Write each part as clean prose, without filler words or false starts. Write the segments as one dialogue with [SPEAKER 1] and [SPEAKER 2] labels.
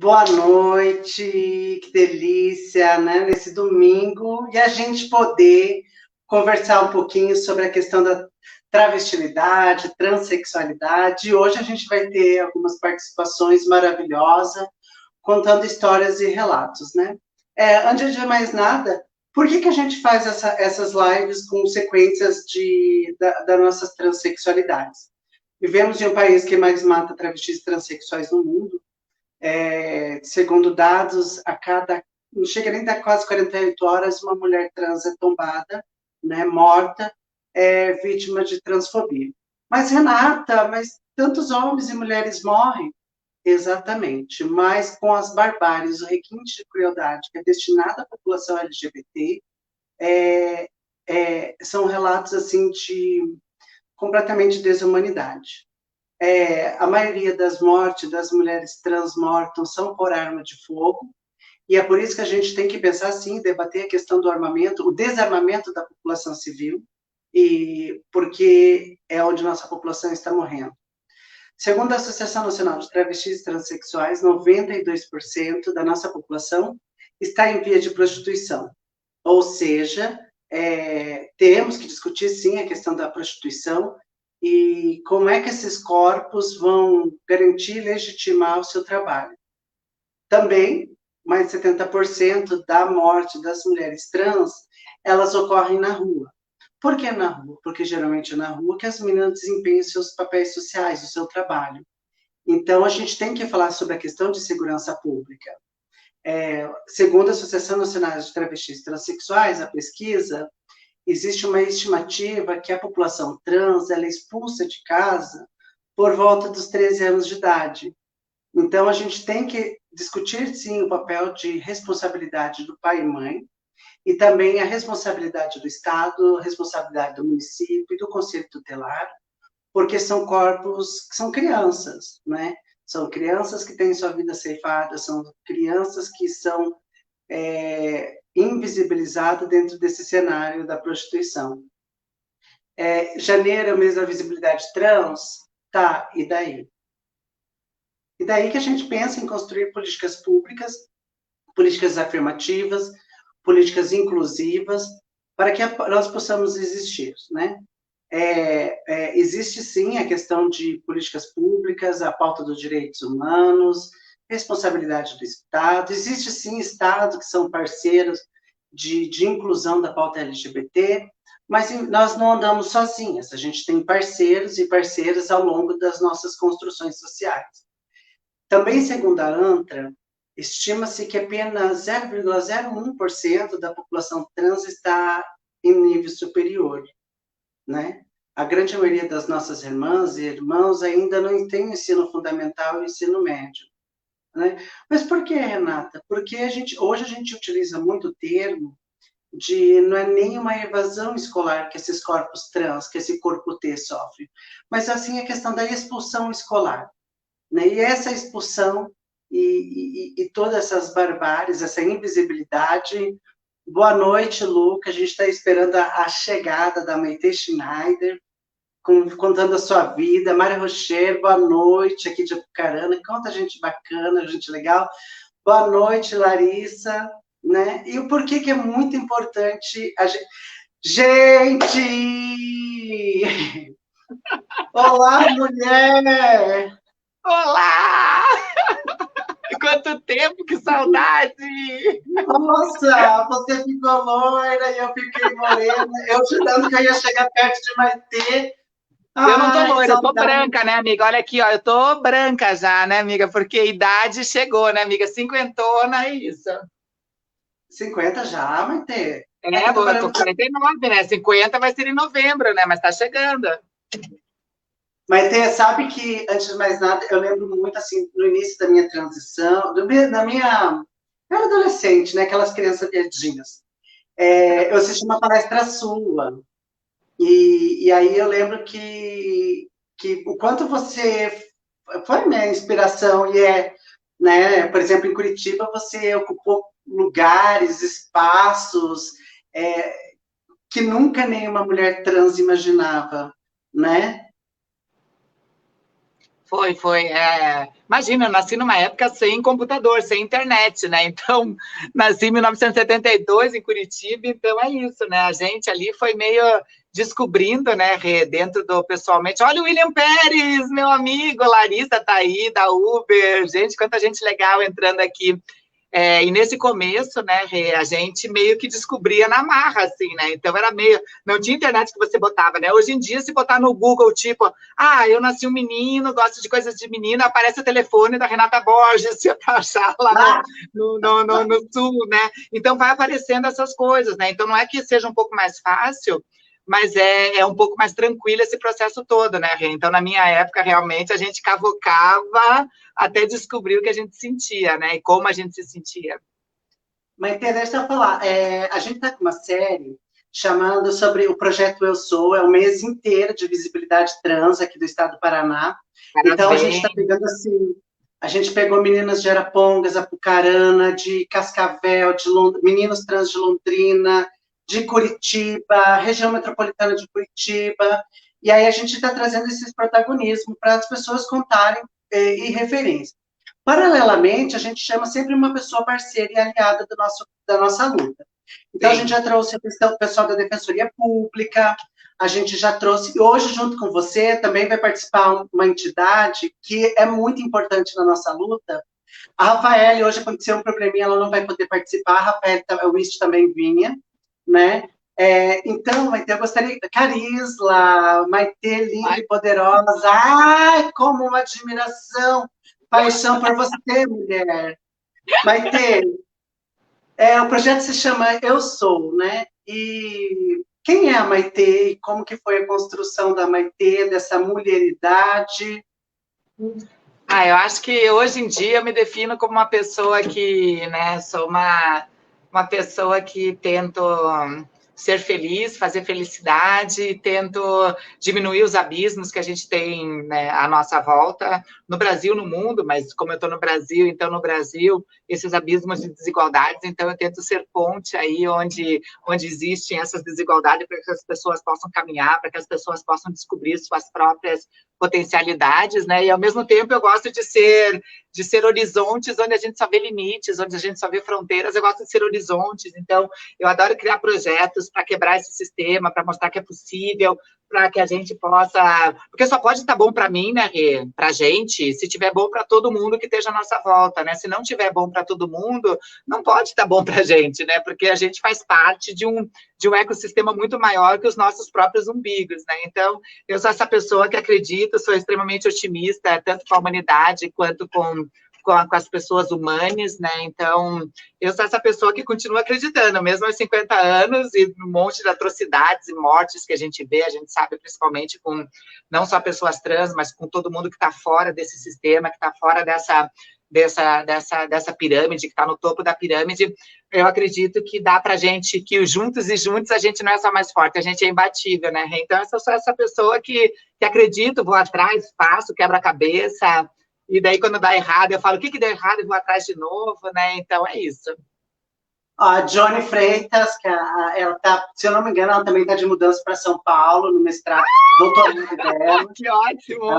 [SPEAKER 1] Boa noite, que delícia, né? Nesse domingo, e a gente poder conversar um pouquinho sobre a questão da travestilidade, transexualidade. E hoje a gente vai ter algumas participações maravilhosas, contando histórias e relatos, né? Antes de mais nada, por que a gente faz essas lives com sequências das nossas transexualidades? Vivemos em um país que mais mata travestis e transexuais no mundo. Segundo dados, não chega nem a quase 48 horas, uma mulher trans é tombada, né, morta, vítima de transfobia. Mas, Renata, mas tantos homens e mulheres morrem? Exatamente, mas com as barbáries, o requinte de crueldade que é destinado à população LGBT, são relatos assim de completamente desumanidade. A maioria das mortes das mulheres trans mortas são por arma de fogo, e é por isso que a gente tem que pensar, sim, debater a questão do armamento, o desarmamento da população civil, e porque é onde nossa população está morrendo. Segundo a Associação Nacional de Travestis e Transsexuais, 92% da nossa população está em via de prostituição. Ou seja, temos que discutir, sim, a questão da prostituição e como é que esses corpos vão garantir e legitimar o seu trabalho. Também, mais de 70% da morte das mulheres trans, elas ocorrem na rua. Por que na rua? Porque geralmente é na rua que as meninas desempenham seus papéis sociais, o seu trabalho. Então, a gente tem que falar sobre a questão de segurança pública. Segundo a Associação Nacional de Travestis e Transsexuais, a pesquisa, existe uma estimativa que a população trans ela é expulsa de casa por volta dos 13 anos de idade. Então, a gente tem que discutir, sim, o papel de responsabilidade do pai e mãe, e também a responsabilidade do Estado, a responsabilidade do município e do Conselho Tutelar, porque são corpos, são crianças, né? São crianças que têm sua vida ceifada, são crianças que são invisibilizadas dentro desse cenário da prostituição. Janeiro é o mês da visibilidade trans, tá, e daí? E daí que a gente pensa em construir políticas públicas, políticas afirmativas, políticas inclusivas, para que nós possamos existir, né? Existe sim a questão de políticas públicas, a pauta dos direitos humanos, responsabilidade do Estado, existe sim Estado que são parceiros de inclusão da pauta LGBT, mas nós não andamos sozinhas, a gente tem parceiros e parceiras ao longo das nossas construções sociais. Também, segundo a ANTRA, estima-se que apenas 0,01% da população trans está em nível superior, né? A grande maioria das nossas irmãs e irmãos ainda não tem ensino fundamental e ensino médio, né? Mas por que, Renata? Porque hoje a gente utiliza muito o termo de não é nem uma evasão escolar que esses corpos trans, que esse corpo T sofre, mas assim a questão da expulsão escolar, né? E essa expulsão e todas essas barbáries, essa invisibilidade. Boa noite, Luca. A gente está esperando a chegada da Maite Schneider, contando a sua vida. Maria Rocher, boa noite, aqui de Apucarana. Quanta gente bacana, gente legal. Boa noite, Larissa. Né? E o porquê que é muito importante a gente... Gente! Olá, mulher!
[SPEAKER 2] Olá! Quanto tempo, que saudade!
[SPEAKER 1] Nossa, você ficou loira e eu fiquei morena. Eu jurando que eu ia chegar perto de Maitê.
[SPEAKER 2] Eu não tô
[SPEAKER 1] Ai,
[SPEAKER 2] loira, eu tô
[SPEAKER 1] saudade.
[SPEAKER 2] branca, né, amiga? Olha aqui, ó, eu tô branca já, né, amiga? Porque a idade chegou, né, amiga? Cinquentona, é isso.
[SPEAKER 1] 50 já, Maitê? É que
[SPEAKER 2] É,
[SPEAKER 1] eu tô
[SPEAKER 2] eu tô
[SPEAKER 1] falando.
[SPEAKER 2] 49, né? 50 vai ser em novembro, né? Mas tá chegando.
[SPEAKER 1] Maitê, sabe que, antes de mais nada, eu lembro muito, assim, no início da minha transição, da minha... Eu era adolescente, né? Aquelas crianças verdinhas. Eu assisti uma palestra sua. E aí eu lembro que o quanto você foi minha inspiração e né, por exemplo, em Curitiba você ocupou lugares, espaços que nunca nenhuma mulher trans imaginava, né?
[SPEAKER 2] Foi. Imagina, eu nasci numa época sem computador, sem internet, né? Então, nasci em 1972 em Curitiba, então é isso, né? A gente ali foi meio descobrindo, né, Rê, dentro do pessoalmente. Olha o William Pérez, meu amigo, Larissa tá aí, da Uber, gente, quanta gente legal entrando aqui. E nesse começo, né, a gente meio que descobria na marra, assim, né? Então era meio. Não tinha internet que você botava, né? Hoje em dia, se botar no Google, tipo, eu nasci um menino, gosto de coisas de menina, aparece o telefone da Renata Borges, se eu achar lá no sul, né? Então vai aparecendo essas coisas, né? Então não é que seja um pouco mais fácil, mas é um pouco mais tranquilo esse processo todo, né, Rê? Então, na minha época, realmente, a gente cavocava até descobrir o que a gente sentia, né? E como a gente se sentia.
[SPEAKER 1] Mas deixa eu falar, a gente está com uma série chamando sobre o projeto Eu Sou, é o mês inteiro de visibilidade trans aqui do estado do Paraná. Então, a gente está pegando assim, a gente pegou meninas de Arapongas, Apucarana, de Cascavel, meninos trans de Londrina, de Curitiba, região metropolitana de Curitiba, e aí a gente está trazendo esses protagonismos para as pessoas contarem e referência. Paralelamente, a gente chama sempre uma pessoa parceira e aliada da nossa luta. Então, Sim. A gente já trouxe o pessoal da Defensoria Pública, a gente já trouxe, hoje, junto com você, também vai participar uma entidade que é muito importante na nossa luta. A Rafaele, hoje aconteceu um probleminha, ela não vai poder participar, a Rafaele, o Wist também vinha, né? Então, Maite, eu gostaria, Carisla, Maite, linda e poderosa, como uma admiração, paixão por você, mulher. Maite, o projeto se chama Eu Sou, né? E quem é a Maite? Como que foi a construção da Maite, dessa mulheridade?
[SPEAKER 2] Eu acho que hoje em dia eu me defino como uma pessoa que, né, sou uma pessoa que tento ser feliz, fazer felicidade, tento diminuir os abismos que a gente tem, né, à nossa volta, no Brasil, no mundo, mas como eu estou no Brasil, então no Brasil, esses abismos de desigualdades, então eu tento ser ponte aí onde existem essas desigualdades para que as pessoas possam caminhar, para que as pessoas possam descobrir suas próprias potencialidades, né? E ao mesmo tempo eu gosto de ser horizontes onde a gente só vê limites, onde a gente só vê fronteiras. Eu gosto de ser horizontes, então eu adoro criar projetos para quebrar esse sistema, para mostrar que é possível, para que a gente possa, porque só pode estar bom para mim, né, para a gente, se tiver bom para todo mundo que esteja à nossa volta, né? Se não tiver bom para todo mundo, não pode estar bom para a gente, né? Porque a gente faz parte de um ecossistema muito maior que os nossos próprios umbigos, né? Então, eu sou essa pessoa que acredita, sou extremamente otimista, tanto com a humanidade quanto com as pessoas humanas, né? Então, eu sou essa pessoa que continua acreditando, mesmo aos 50 anos e um monte de atrocidades e mortes que a gente vê, a gente sabe principalmente com não só pessoas trans, mas com todo mundo que está fora desse sistema, que está fora dessa pirâmide, que está no topo da pirâmide. Eu acredito que dá para a gente, que juntos e juntos a gente não é só mais forte, a gente é imbatível, né? Então, eu sou essa pessoa que acredito, vou atrás, faço, quebra a cabeça, e daí quando dá errado, eu falo, o que deu errado? E vou atrás de novo, né? Então, é isso.
[SPEAKER 1] A Johnny Freitas, que ela tá, se eu não me engano, ela também está de mudança para São Paulo, no mestrado, doutorado dela.
[SPEAKER 2] Que ótimo!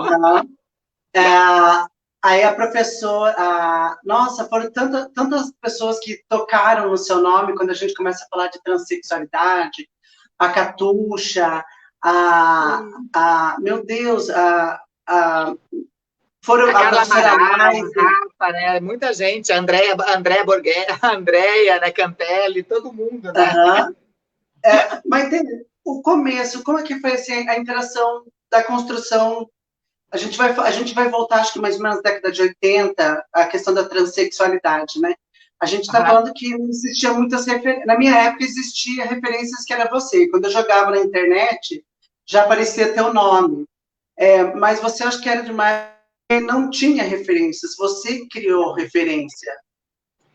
[SPEAKER 1] Aí a professora, nossa, foram tantas pessoas que tocaram no seu nome quando a gente começa a falar de transexualidade, a Catuxa, meu Deus, foram
[SPEAKER 2] a Carla Amaral, Rafa, né? Muita gente, Andréia Borghetti, a Andréia, né? Cantelli, todo mundo, né?
[SPEAKER 1] Mas o começo, como é que foi assim, a interação da construção? A gente vai voltar, acho que mais ou menos na década de 80, a questão da transexualidade, né? A gente está falando que não existia muitas referências. Na minha época, existia referências que era você. Quando eu jogava na internet, já aparecia teu nome. Mas você, acho que era demais. Não tinha referências. Você criou referência.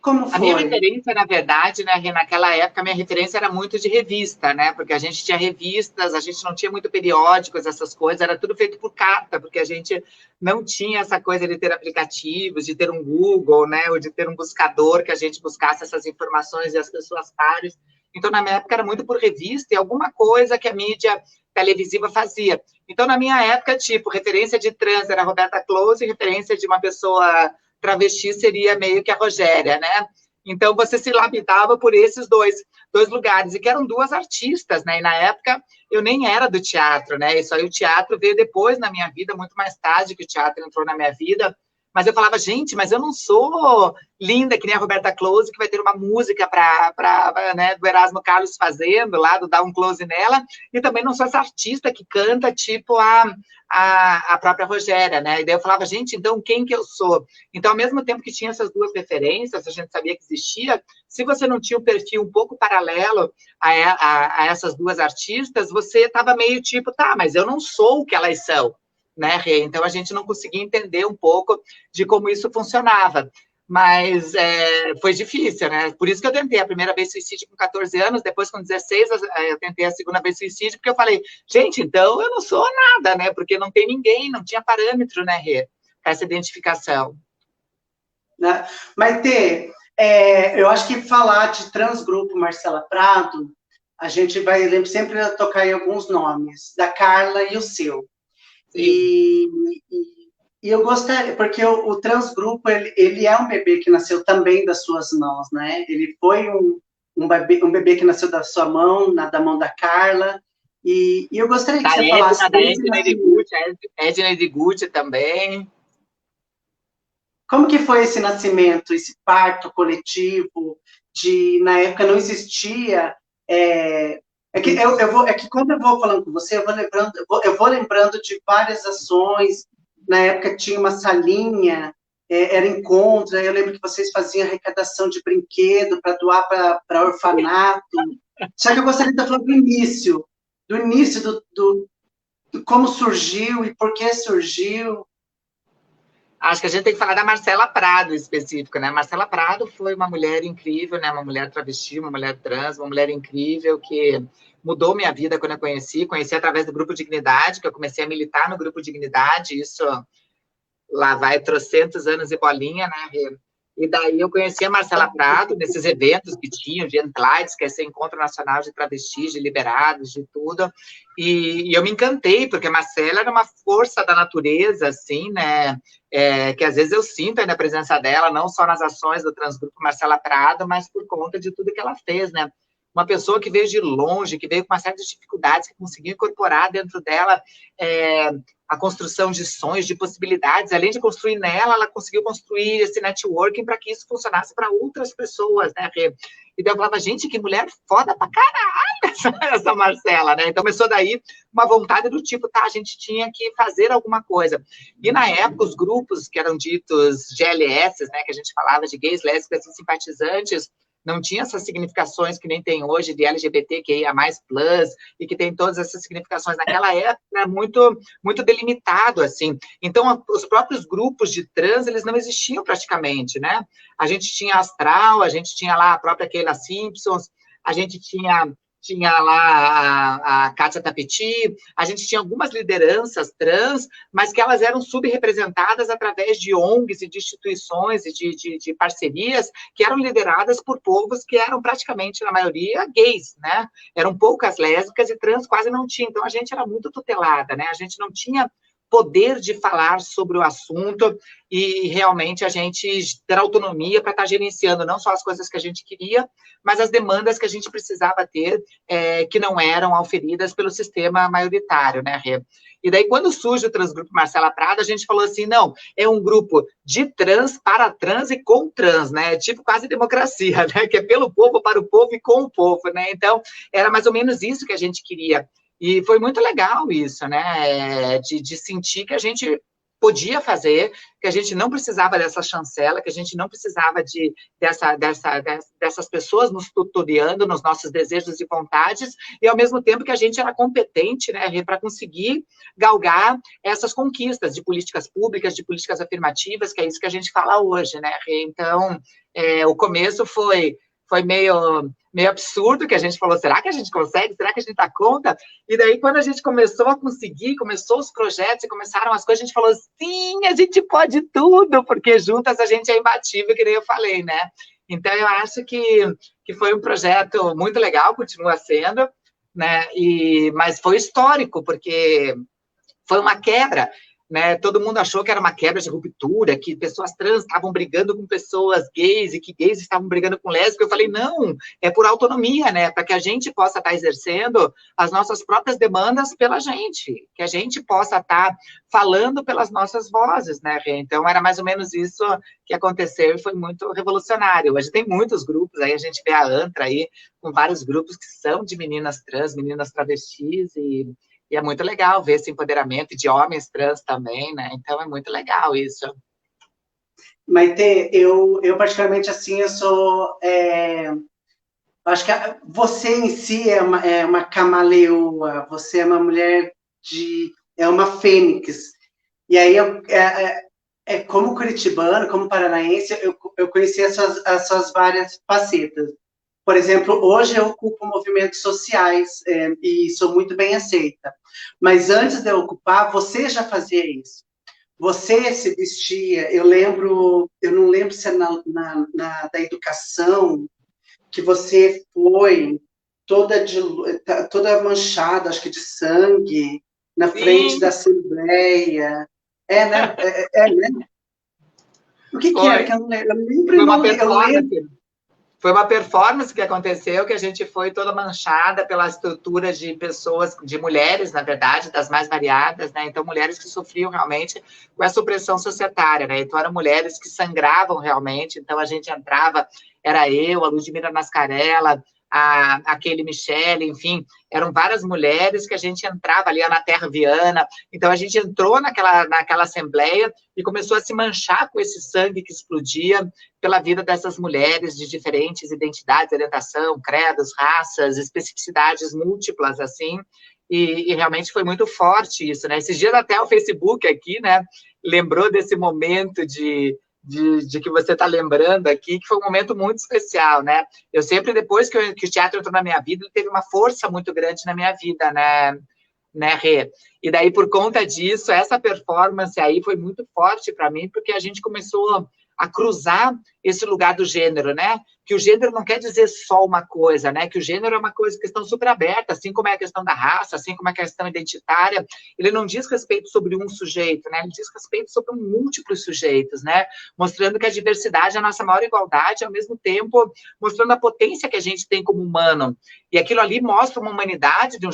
[SPEAKER 1] Como foi?
[SPEAKER 2] A minha referência, na verdade, né, naquela época, a minha referência era muito de revista, né? Porque a gente tinha revistas, a gente não tinha muito periódicos, essas coisas, era tudo feito por carta, porque a gente não tinha essa coisa de ter aplicativos, de ter um Google, né? Ou de ter um buscador que a gente buscasse essas informações e as pessoas pares. Então, na minha época, era muito por revista e alguma coisa que a mídia televisiva fazia. Então, na minha época, tipo, referência de trans era a Roberta Close, e referência de uma pessoa travesti seria meio que a Rogéria, né? Então, você se lapidava por esses dois lugares, e que eram duas artistas, né? E na época, eu nem era do teatro, né? Isso aí, o teatro veio depois na minha vida, muito mais tarde que o teatro entrou na minha vida. Mas eu falava, gente, mas eu não sou linda que nem a Roberta Close, que vai ter uma música né, do Erasmo Carlos fazendo, lá, do Dar um Close nela, e também não sou essa artista que canta, tipo a própria Rogéria, né? E daí eu falava, gente, então quem que eu sou? Então, ao mesmo tempo que tinha essas duas referências, a gente sabia que existia, se você não tinha um perfil um pouco paralelo a essas duas artistas, você estava meio tipo, tá, mas eu não sou o que elas são, né, Rê? Então, a gente não conseguia entender um pouco de como isso funcionava. Mas foi difícil, né? Por isso que eu tentei a primeira vez suicídio com 14 anos, depois com 16 eu tentei a segunda vez suicídio, porque eu falei, gente, então eu não sou nada, né? Porque não tem ninguém, não tinha parâmetro, né, Rê? Essa identificação.
[SPEAKER 1] Né? Maitê, eu acho que falar de transgrupo Marcela Prado, a gente vai sempre tocar em alguns nomes, da Carla e o seu. E eu gostaria, porque o transgrupo, ele é um bebê que nasceu também das suas mãos, né? Ele foi um bebê que nasceu da sua mão, da mão da Carla, e eu gostaria que você falasse desse nascimento.
[SPEAKER 2] Edna Edguchi também.
[SPEAKER 1] Como que foi esse nascimento, esse parto coletivo, na época não existia... que quando eu vou falando com você, eu vou lembrando de várias ações. Na época tinha uma salinha, era encontro, eu lembro que vocês faziam arrecadação de brinquedo para doar para orfanato. Só que eu gostaria de falar do início do como surgiu e por que surgiu.
[SPEAKER 2] Acho que a gente tem que falar da Marcela Prado em específico, né? Marcela Prado foi uma mulher incrível, né? Uma mulher travesti, uma mulher trans, uma mulher incrível que mudou minha vida quando eu conheci através do Grupo Dignidade, que eu comecei a militar no Grupo Dignidade, isso lá vai trocentos anos e bolinha, né? E daí eu conheci a Marcela Prado nesses eventos que tinham, de Entlights, que é esse encontro nacional de travestis, de liberados, de tudo, e eu me encantei, porque a Marcela era uma força da natureza, assim, né, que às vezes eu sinto aí na presença dela, não só nas ações do Transgrupo Marcela Prado, mas por conta de tudo que ela fez, né, uma pessoa que veio de longe, que veio com uma série de dificuldades, que conseguiu incorporar dentro dela a construção de sonhos, de possibilidades. Além de construir nela, ela conseguiu construir esse networking para que isso funcionasse para outras pessoas, né, Rê? E daí eu falava, gente, que mulher foda pra caralho essa Marcela, né? Então começou daí uma vontade do tipo, tá, a gente tinha que fazer alguma coisa. E na época, os grupos que eram ditos GLS, né, que a gente falava de gays, lésbicas e simpatizantes, não tinha essas significações que nem tem hoje de LGBTQIA+, e que tem todas essas significações. Naquela época, era muito, muito delimitado, assim. Então, os próprios grupos de trans, eles não existiam praticamente, né? A gente tinha Astral, a gente tinha lá a própria Keila Simpsons, a gente tinha lá a Kátia Tapeti, a gente tinha algumas lideranças trans, mas que elas eram subrepresentadas através de ONGs e de instituições e de parcerias que eram lideradas por povos que eram praticamente, na maioria, gays, né? Eram poucas lésbicas e trans quase não tinha. Então, a gente era muito tutelada, né? A gente não tinha poder de falar sobre o assunto e realmente a gente ter autonomia para estar gerenciando não só as coisas que a gente queria, mas as demandas que a gente precisava ter, que não eram auferidas pelo sistema maioritário, né, Rê? E daí, quando surge o Transgrupo Marcela Prado, a gente falou assim, não, é um grupo de trans, para trans e com trans, né? Tipo quase democracia, né? Que é pelo povo, para o povo e com o povo, né? Então, era mais ou menos isso que a gente queria. E foi muito legal isso, né? De sentir que a gente podia fazer, que a gente não precisava dessa chancela, que a gente não precisava dessas pessoas nos tutoriando nos nossos desejos e vontades, e ao mesmo tempo que a gente era competente, né, para conseguir galgar essas conquistas de políticas públicas, de políticas afirmativas, que é isso que a gente fala hoje, né? Então, o começo foi meio absurdo, que a gente falou, será que a gente consegue? Será que a gente dá conta? E daí, quando a gente começou a conseguir, começou os projetos e começaram as coisas, a gente falou, sim, a gente pode tudo, porque juntas a gente é imbatível, que nem eu falei, né? Então, eu acho que que foi um projeto muito legal, continua sendo, né? Mas foi histórico, porque foi uma quebra, né? Todo mundo achou que era uma quebra de ruptura, que pessoas trans estavam brigando com pessoas gays e que gays estavam brigando com lésbicas. Eu falei, não, é por autonomia, né? Para que a gente possa estar exercendo as nossas próprias demandas pela gente, que a gente possa estar falando pelas nossas vozes, né, Rê? Então, era mais ou menos isso que aconteceu e foi muito revolucionário. Hoje tem muitos grupos, aí a gente vê a ANTRA aí, com vários grupos que são de meninas trans, meninas travestis, e é muito legal ver esse empoderamento de homens trans também, né? Então, é muito legal isso.
[SPEAKER 1] Maite, eu particularmente, assim, eu sou... acho que você em si é uma camaleoa, você é uma mulher é uma fênix. E aí, como curitibano, como paranaense, eu conheci as suas várias facetas. Por exemplo, hoje eu ocupo movimentos sociais e sou muito bem aceita. Mas antes de eu ocupar, você já fazia isso. Você se vestia, eu não lembro se é da educação, que você foi toda manchada, acho que de sangue, na frente da Assembleia. Né? Né? O que era? Que eu não lembro. Eu lembro.
[SPEAKER 2] Foi uma performance que aconteceu, que a gente foi toda manchada pela estrutura de pessoas, de mulheres, na verdade, das mais variadas, né? Então, mulheres que sofriam realmente com essa opressão societária, né? Então, eram mulheres que sangravam realmente. Então, a gente entrava, era eu, a Ludmila Mascarella, a Kelly Michele, enfim, eram várias mulheres que a gente entrava ali, a Ana Terra Viana. Então, a gente entrou naquela assembleia e começou a se manchar com esse sangue que explodia pela vida dessas mulheres de diferentes identidades, orientação, credos, raças, especificidades múltiplas, assim, e realmente foi muito forte isso, né? Esses dias até o Facebook aqui, né, lembrou desse momento de que você está lembrando aqui, que foi um momento muito especial, né? Eu sempre, depois que o teatro entrou na minha vida, ele teve uma força muito grande na minha vida, né, Rê? E daí, por conta disso, essa performance aí foi muito forte para mim, porque a gente começou a cruzar esse lugar do gênero, né? Que o gênero não quer dizer só uma coisa, né? Que o gênero é uma questão super aberta, assim como é a questão da raça, assim como é a questão identitária. Ele não diz respeito sobre um sujeito, né? Ele diz respeito sobre múltiplos sujeitos, né? Mostrando que a diversidade é a nossa maior igualdade, ao mesmo tempo mostrando a potência que a gente tem como humano. E aquilo ali mostra uma humanidade de um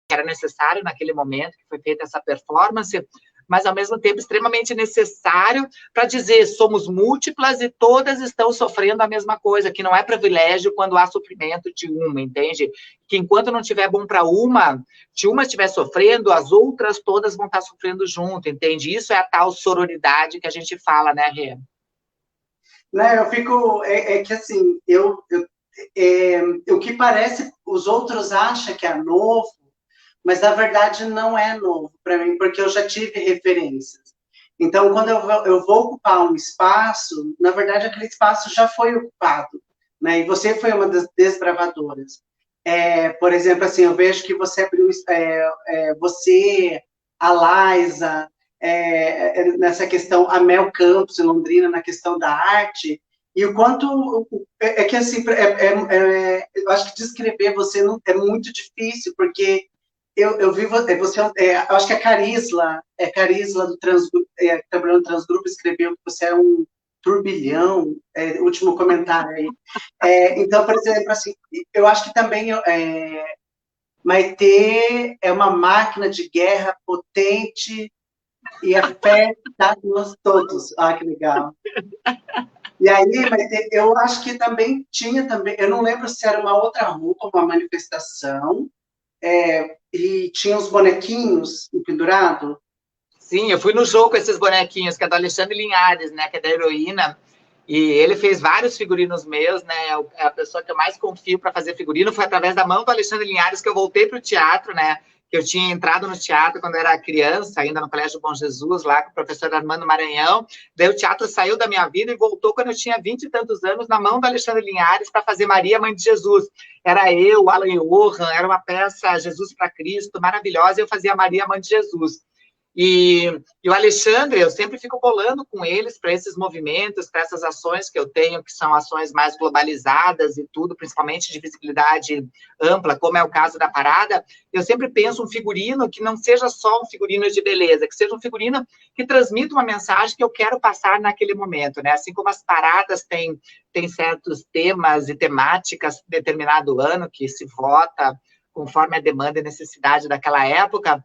[SPEAKER 2] que era necessário naquele momento que foi feita essa performance, mas ao mesmo tempo extremamente necessário para dizer somos múltiplas e todas estão sofrendo a mesma coisa, que não é privilégio quando há sofrimento de uma, entende? Que enquanto não tiver bom para uma, se uma estiver sofrendo, as outras todas vão estar sofrendo junto, entende? Isso é a tal sororidade que a gente fala, né, Rê?
[SPEAKER 1] Né, eu fico... que assim, o que parece, os outros acham que é novo, mas na verdade não é novo para mim, porque eu já tive referências. Então, quando eu vou ocupar um espaço, na verdade aquele espaço já foi ocupado, né? E você foi uma das desbravadoras. Por exemplo, assim, eu vejo que você abriu, você, a Liza, nessa questão, a Mel Campos, em Londrina, na questão da arte, e o quanto... que assim, eu acho que descrever você não, é muito difícil, porque eu vi você, eu acho que Carisla do Transgrupo, trabalhando no Transgrupo, escreveu que você é um turbilhão, último comentário aí. Então, por exemplo, assim, eu acho que também Maitê é uma máquina de guerra potente e afeta nós todos. Ah, que legal. E aí, Maitê, eu acho que também eu não lembro se era uma outra roupa, uma manifestação, e tinha os bonequinhos pendurados.
[SPEAKER 2] Sim, eu fui no jogo com esses bonequinhos, que é do Alexandre Linhares, né, que é da heroína, e ele fez vários figurinos meus, né, é a pessoa que eu mais confio para fazer figurino, foi através da mão do Alexandre Linhares que eu voltei para o teatro, né, que eu tinha entrado no teatro quando eu era criança, ainda no Colégio Bom Jesus, lá com o professor Armando Maranhão, daí o teatro saiu da minha vida e voltou quando eu tinha 20 e tantos anos, na mão do Alexandre Linhares, para fazer Maria, Mãe de Jesus. Era eu, Alan Johan, era uma peça Jesus para Cristo, maravilhosa, e eu fazia Maria, Mãe de Jesus. E o Alexandre, eu sempre fico bolando com eles para esses movimentos, para essas ações que eu tenho, que são ações mais globalizadas e tudo, principalmente de visibilidade ampla, como é o caso da parada. Eu sempre penso um figurino que não seja só um figurino de beleza, que seja um figurino que transmita uma mensagem que eu quero passar naquele momento, né? Assim como as paradas têm certos temas e temáticas de determinado ano que se vota conforme a demanda e necessidade daquela época,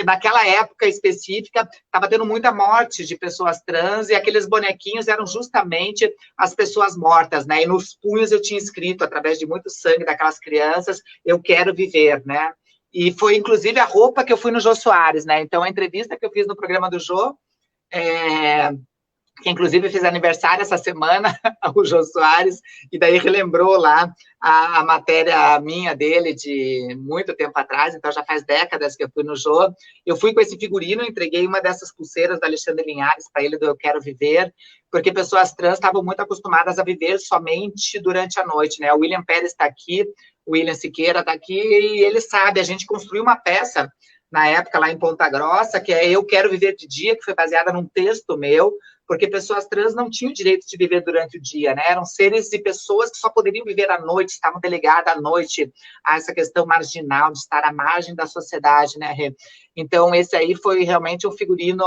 [SPEAKER 2] naquela época específica, estava tendo muita morte de pessoas trans, e aqueles bonequinhos eram justamente as pessoas mortas, né? E nos punhos eu tinha escrito, através de muito sangue daquelas crianças, eu quero viver, né? E foi, inclusive, a roupa que eu fui no Jô Soares, né? Então, a entrevista que eu fiz no programa do Jô, que inclusive fez aniversário essa semana, o Jô Soares, e daí relembrou lá a matéria minha dele de muito tempo atrás, então já faz décadas que eu fui no Jô. Eu fui com esse figurino, entreguei uma dessas pulseiras da Alexandre Linhares para ele do Eu Quero Viver, porque pessoas trans estavam muito acostumadas a viver somente durante a noite, né? O William Pérez está aqui, o William Siqueira está aqui, e ele sabe, a gente construiu uma peça na época lá em Ponta Grossa, que é Eu Quero Viver de Dia, que foi baseada num texto meu, porque pessoas trans não tinham direito de viver durante o dia, né? Eram seres e pessoas que só poderiam viver à noite, estavam delegadas à noite a essa questão marginal de estar à margem da sociedade, né, Rê? Então, esse aí foi realmente um figurino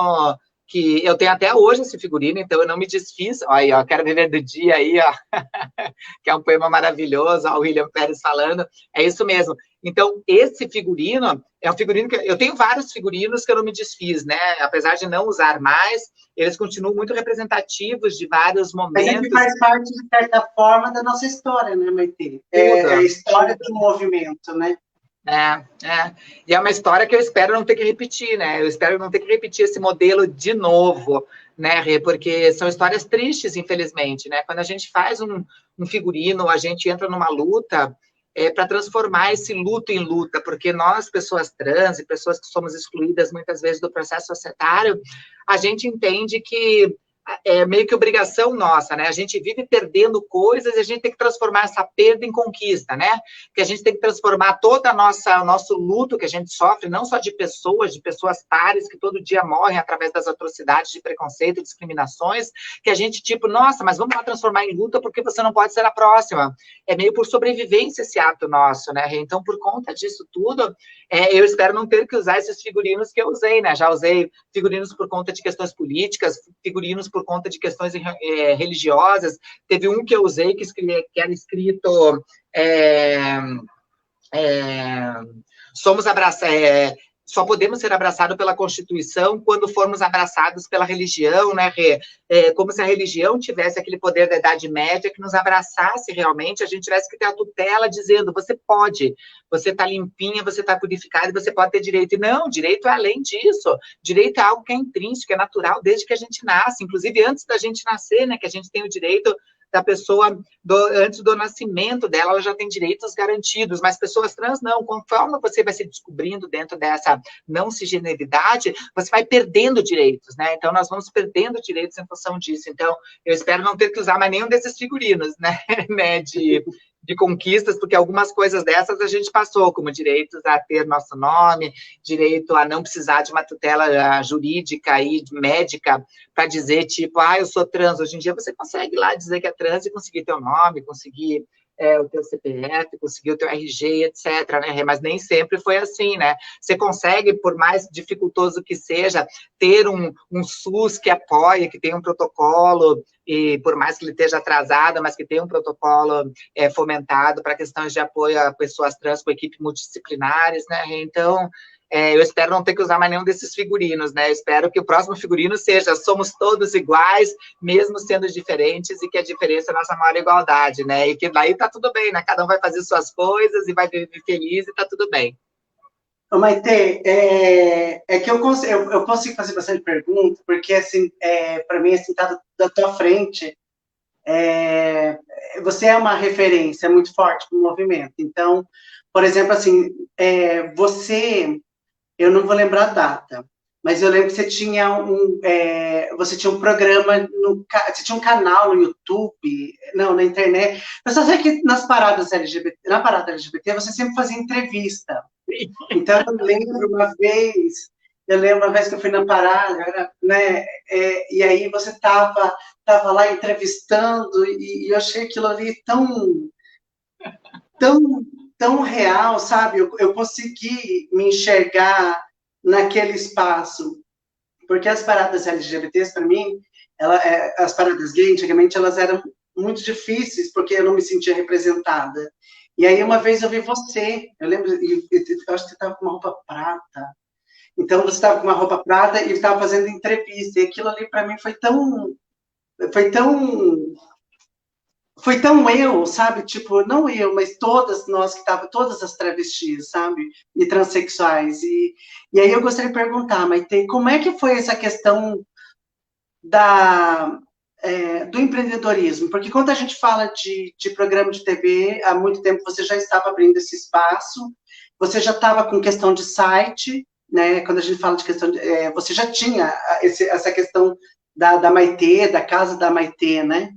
[SPEAKER 2] que eu tenho até hoje esse figurino, então eu não me desfiz. Olha aí, ó, Quero Viver do Dia aí, ó, que é um poema maravilhoso, ó, o William Pérez falando, é isso mesmo. Então, esse figurino é um figurino que eu tenho vários figurinos que eu não me desfiz, né? Apesar de não usar mais, eles continuam muito representativos de vários momentos.
[SPEAKER 1] Mas é que faz parte, de certa forma, da nossa história, né, Maitê? É a história do movimento, né?
[SPEAKER 2] E é uma história que eu espero não ter que repetir, né? Eu espero não ter que repetir esse modelo de novo, né, Rê? Porque são histórias tristes, infelizmente, né? Quando a gente faz um figurino, a gente entra numa luta para transformar esse luto em luta, porque nós, pessoas trans e pessoas que somos excluídas muitas vezes do processo societário, a gente entende que é meio que obrigação nossa, né? A gente vive perdendo coisas e a gente tem que transformar essa perda em conquista, né? Que a gente tem que transformar todo o nosso luto que a gente sofre, não só de pessoas pares que todo dia morrem através das atrocidades de preconceito e discriminações, que a gente, tipo, nossa, mas vamos lá transformar em luta porque você não pode ser a próxima. É meio por sobrevivência esse ato nosso, né? Então, por conta disso tudo, eu espero não ter que usar esses figurinos que eu usei, né? Já usei figurinos por conta de questões políticas, figurinos por conta de questões religiosas. Teve um que eu usei que era escrito somos abraçados, só podemos ser abraçados pela Constituição quando formos abraçados pela religião, né, Rê? Como se a religião tivesse aquele poder da Idade Média que nos abraçasse realmente, a gente tivesse que ter a tutela dizendo, você pode, você está limpinha, você está purificada, você pode ter direito. E não, direito é além disso. Direito é algo que é intrínseco, é natural desde que a gente nasce, inclusive antes da gente nascer, né, que a gente tem o direito da pessoa, antes do nascimento dela, ela já tem direitos garantidos, mas pessoas trans não. Conforme você vai se descobrindo dentro dessa não cisgeneridade, você vai perdendo direitos, né? Então, nós vamos perdendo direitos em função disso. Então, eu espero não ter que usar mais nenhum desses figurinos, né, de conquistas, porque algumas coisas dessas a gente passou, como direitos a ter nosso nome, direito a não precisar de uma tutela jurídica e médica para dizer, tipo, eu sou trans. Hoje em dia você consegue lá dizer que é trans e conseguir teu nome, conseguir o teu CPF, conseguir o teu RG, etc., né? Mas nem sempre foi assim, né? Você consegue, por mais dificultoso que seja, ter um SUS que apoia, que tem um protocolo, e por mais que ele esteja atrasado, mas que tem um protocolo fomentado para questões de apoio a pessoas trans com equipes multidisciplinares, né? Então, eu espero não ter que usar mais nenhum desses figurinos, né? Eu espero que o próximo figurino seja somos todos iguais, mesmo sendo diferentes, e que a diferença é a nossa maior igualdade, né? E que daí tá tudo bem, né? Cada um vai fazer suas coisas e vai viver feliz e tá tudo bem.
[SPEAKER 1] Ô, Maitê, que eu consigo fazer bastante pergunta, porque, assim, para mim, assim, tá da tua frente, você é uma referência muito forte para o movimento. Então, por exemplo, assim, eu não vou lembrar a data, mas eu lembro que você tinha um programa, você tinha um canal no YouTube, não, na internet. Eu só sei que na parada LGBT, você sempre fazia entrevista. Então, eu lembro uma vez, Eu lembro uma vez que eu fui na parada, né? E aí você tava lá entrevistando e eu achei aquilo ali tão, tão real, sabe? Eu consegui me enxergar naquele espaço, porque as paradas LGBTs, para mim, as paradas gay, antigamente, elas eram muito difíceis, porque eu não me sentia representada. E aí, uma vez eu vi você, eu lembro, eu acho que você estava com uma roupa prata. Então, você estava com uma roupa prata e estava fazendo entrevista. E aquilo ali, para mim, foi tão foi tão eu, sabe? Tipo, não eu, mas todas nós que estavam, todas as travestis, sabe? E transexuais. E aí eu gostaria de perguntar, Maite, como é que foi essa questão do empreendedorismo? Porque quando a gente fala de programa de TV, há muito tempo você já estava abrindo esse espaço, você já estava com questão de site, né? Quando a gente fala de questão você já tinha essa questão da Maite, da casa da Maite, né?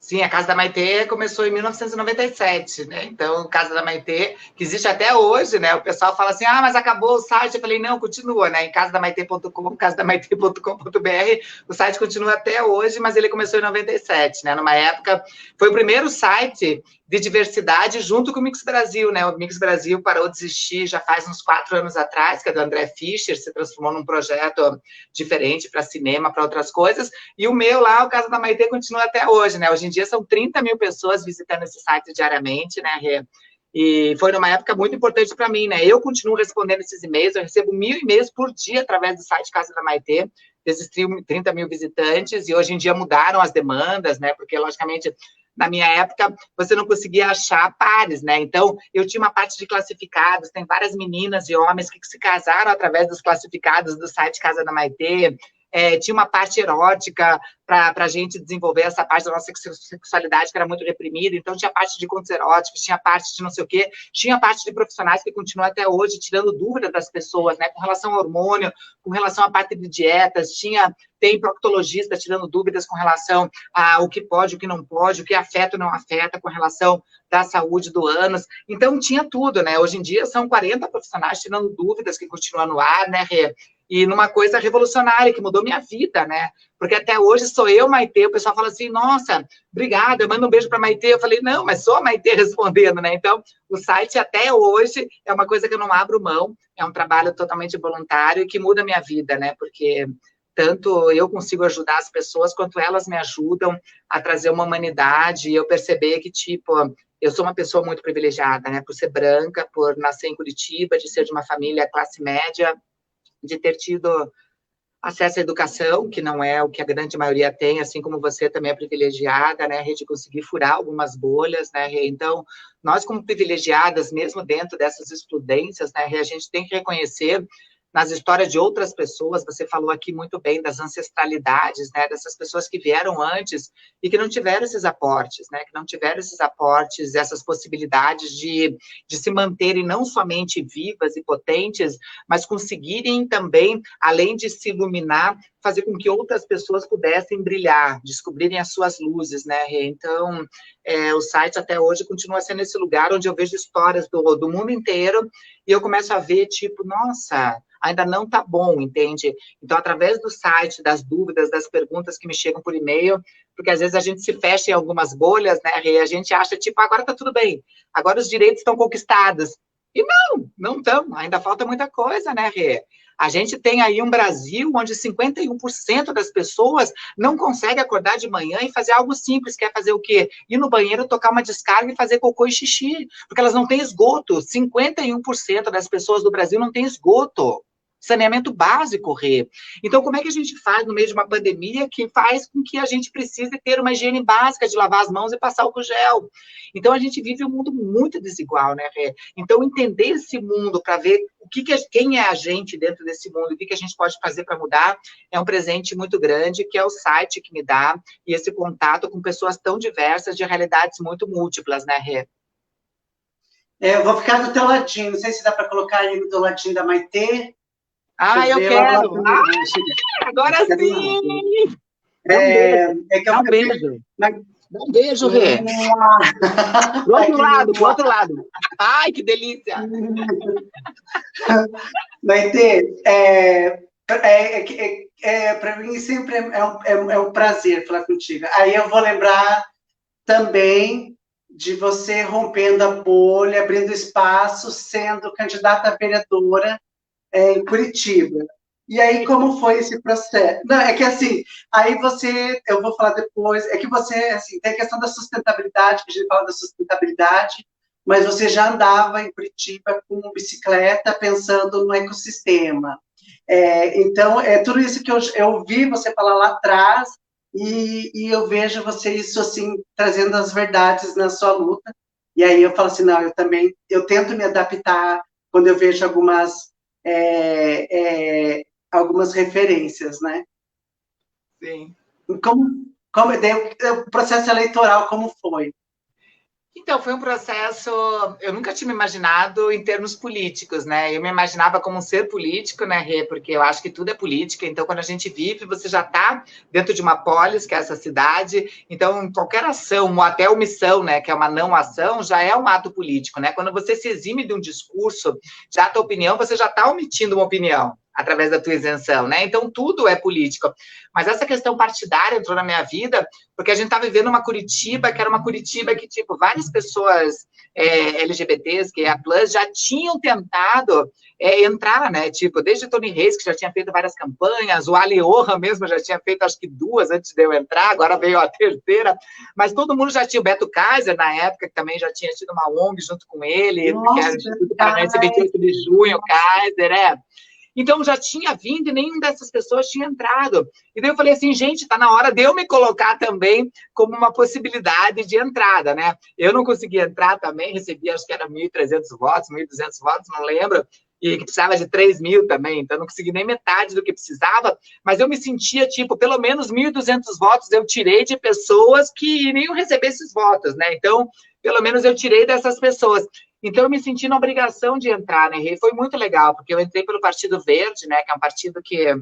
[SPEAKER 2] Sim, a Casa da Maitê começou em 1997, né? Então, Casa da Maitê, que existe até hoje, né? O pessoal fala assim, mas acabou o site. Eu falei, não, continua, né? Em casadamaitê.com, casadamaitê.com.br, o site continua até hoje, mas ele começou em 97, né? Numa época, foi o primeiro site de diversidade junto com o Mix Brasil, né? O Mix Brasil parou de existir já faz uns 4 anos atrás, que é do André Fischer, se transformou num projeto diferente para cinema, para outras coisas, e o meu lá, o Casa da Maitê, continua até hoje, né? Hoje em dia são 30 mil pessoas visitando esse site diariamente, né, Rê? E foi numa época muito importante para mim, né? Eu continuo respondendo esses e-mails, eu recebo 1.000 e-mails por dia através do site Casa da Maitê, desses 30 mil visitantes, e hoje em dia mudaram as demandas, né? Porque, logicamente, na minha época, você não conseguia achar pares, né? Então, eu tinha uma parte de classificados, tem várias meninas e homens que se casaram através dos classificados do site Casa da Maitê, tinha uma parte erótica para a gente desenvolver essa parte da nossa sexualidade que era muito reprimida, então tinha parte de contos eróticos, tinha parte de não sei o quê, tinha parte de profissionais que continuam até hoje tirando dúvida das pessoas, né, com relação ao hormônio, com relação à parte de dietas, tem proctologista tirando dúvidas com relação ao que pode, o que não pode, o que afeta ou não afeta, com relação da saúde do ânus, então tinha tudo, né, hoje em dia são 40 profissionais tirando dúvidas que continuam no ar, né, Rê? E numa coisa revolucionária, que mudou minha vida, né? Porque até hoje sou eu, Maitê, o pessoal fala assim, nossa, obrigada, eu mando um beijo para Maitê. Eu falei, não, mas sou a Maitê respondendo, né? Então, o site até hoje é uma coisa que eu não abro mão, é um trabalho totalmente voluntário e que muda a minha vida, né? Porque tanto eu consigo ajudar as pessoas, quanto elas me ajudam a trazer uma humanidade e eu perceber que, tipo, eu sou uma pessoa muito privilegiada, né? Por ser branca, por nascer em Curitiba, de ser de uma família classe média, de ter tido acesso à educação, que não é o que a grande maioria tem, assim como você também é privilegiada, né, de conseguir furar algumas bolhas, né, então, nós como privilegiadas, mesmo dentro dessas excludências, né, a gente tem que reconhecer nas histórias de outras pessoas, você falou aqui muito bem das ancestralidades, né, dessas pessoas que vieram antes e que não tiveram esses aportes, né, que não tiveram esses aportes, essas possibilidades de se manterem não somente vivas e potentes, mas conseguirem também, além de se iluminar, fazer com que outras pessoas pudessem brilhar, descobrirem as suas luzes, né, então, o site até hoje continua sendo esse lugar onde eu vejo histórias do mundo inteiro e eu começo a ver, tipo, nossa, ainda não tá bom, entende? Então, através do site, das dúvidas, das perguntas que me chegam por e-mail, porque às vezes a gente se fecha em algumas bolhas, né, e a gente acha, tipo, agora tá tudo bem, agora os direitos estão conquistados. E não estão, ainda falta muita coisa, né, Rê? A gente tem aí um Brasil onde 51% das pessoas não consegue acordar de manhã e fazer algo simples, quer fazer o quê? Ir no banheiro, tocar uma descarga e fazer cocô e xixi, porque elas não têm esgoto. 51% das pessoas do Brasil não têm esgoto. Saneamento básico, Rê. Então, como é que a gente faz no meio de uma pandemia que faz com que a gente precise ter uma higiene básica de lavar as mãos e passar álcool gel? Então, a gente vive um mundo muito desigual, né, Rê? Então, entender esse mundo para ver quem é a gente dentro desse mundo, o que a gente pode fazer para mudar, é um presente muito grande, que é o site que me dá, e esse contato com pessoas tão diversas, de realidades muito múltiplas, né, Rê?
[SPEAKER 1] Eu vou ficar do teu ladinho, não sei se dá para colocar aí do ladinho da Maitê.
[SPEAKER 2] Eu quero! Agora sim!
[SPEAKER 1] É que
[SPEAKER 2] Dá um beijo. Um beijo, Rê. Pro outro lado, pro outro lado. Ai, que delícia.
[SPEAKER 1] Maite, para mim sempre é um prazer falar contigo. Aí eu vou lembrar também de você rompendo a bolha, abrindo espaço, sendo candidata a vereadora em Curitiba. E aí, como foi esse processo? Não, é que assim, aí eu vou falar depois, é que você, assim, tem a questão da sustentabilidade, que a gente fala da sustentabilidade, mas você já andava em Curitiba com bicicleta, pensando no ecossistema. Então, é tudo isso que eu ouvi você falar lá atrás, e eu vejo você isso, assim, trazendo as verdades na sua luta, e aí eu falo assim, não, eu tento me adaptar quando eu vejo algumas referências, né?
[SPEAKER 2] Sim.
[SPEAKER 1] Como o processo eleitoral, como foi?
[SPEAKER 2] Então, foi um processo. Eu nunca tinha me imaginado em termos políticos, né? Eu me imaginava como um ser político, né, Rê? Porque eu acho que tudo é política. Então, quando a gente vive, você já está dentro de uma polis, que é essa cidade. Então, qualquer ação, ou até omissão, né, que é uma não ação, já é um ato político, né? Quando você se exime de um discurso, já a tua opinião, você já está omitindo uma opinião através da tua isenção, né? Então, tudo é político. Mas essa questão partidária entrou na minha vida porque a gente está vivendo uma Curitiba, que era uma Curitiba que, tipo, várias pessoas LGBTs, que é a Plus, já tinham tentado entrar, né? Tipo, desde Tony Reis, que já tinha feito várias campanhas, o Ali Orra mesmo já tinha feito, acho que 2 antes de eu entrar, agora veio a terceira, mas todo mundo já tinha, o Beto Kaiser, na época, que também já tinha tido uma ONG junto com ele,
[SPEAKER 1] Nossa,
[SPEAKER 2] que era o Instituto Paranaense 28 de Junho, Kaiser, Então, já tinha vindo e nenhuma dessas pessoas tinha entrado. E daí eu falei assim, gente, está na hora de eu me colocar também como uma possibilidade de entrada, né? Eu não consegui entrar também, recebi, acho que era 1.300 votos, 1.200 votos, não lembro, e que precisava de 3.000 também, então não consegui nem metade do que precisava, mas eu me sentia, tipo, pelo menos 1.200 votos eu tirei de pessoas que iriam receber esses votos, né? Então, pelo menos eu tirei dessas pessoas. Então, eu me senti na obrigação de entrar, né? E foi muito legal, porque eu entrei pelo Partido Verde, né? Que é um partido que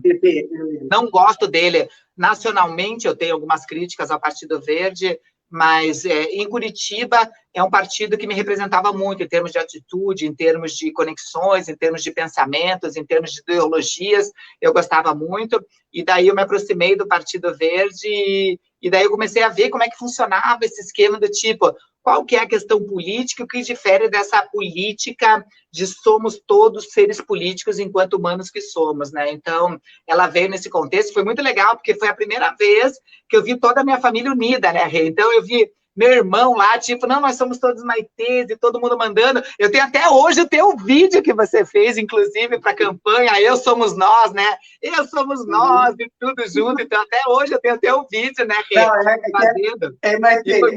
[SPEAKER 2] não gosto dele nacionalmente, eu tenho algumas críticas ao Partido Verde, mas em Curitiba é um partido que me representava muito em termos de atitude, em termos de conexões, em termos de pensamentos, em termos de ideologias, eu gostava muito, e daí eu me aproximei do Partido Verde, e daí eu comecei a ver como é que funcionava esse esquema do tipo, qual que é a questão política, o que difere dessa política de somos todos seres políticos enquanto humanos que somos, né? Então, ela veio nesse contexto, foi muito legal, porque foi a primeira vez que eu vi toda a minha família unida, né, Rê? Então, eu vi meu irmão lá, tipo, não, nós somos todos maitês e todo mundo mandando. Eu tenho até hoje o teu vídeo que você fez, inclusive, para a campanha, Eu Somos Nós, né? Eu Somos Nós e tudo junto. Então, até hoje eu tenho até o vídeo, né, Rê?
[SPEAKER 1] Não,
[SPEAKER 2] Fazendo.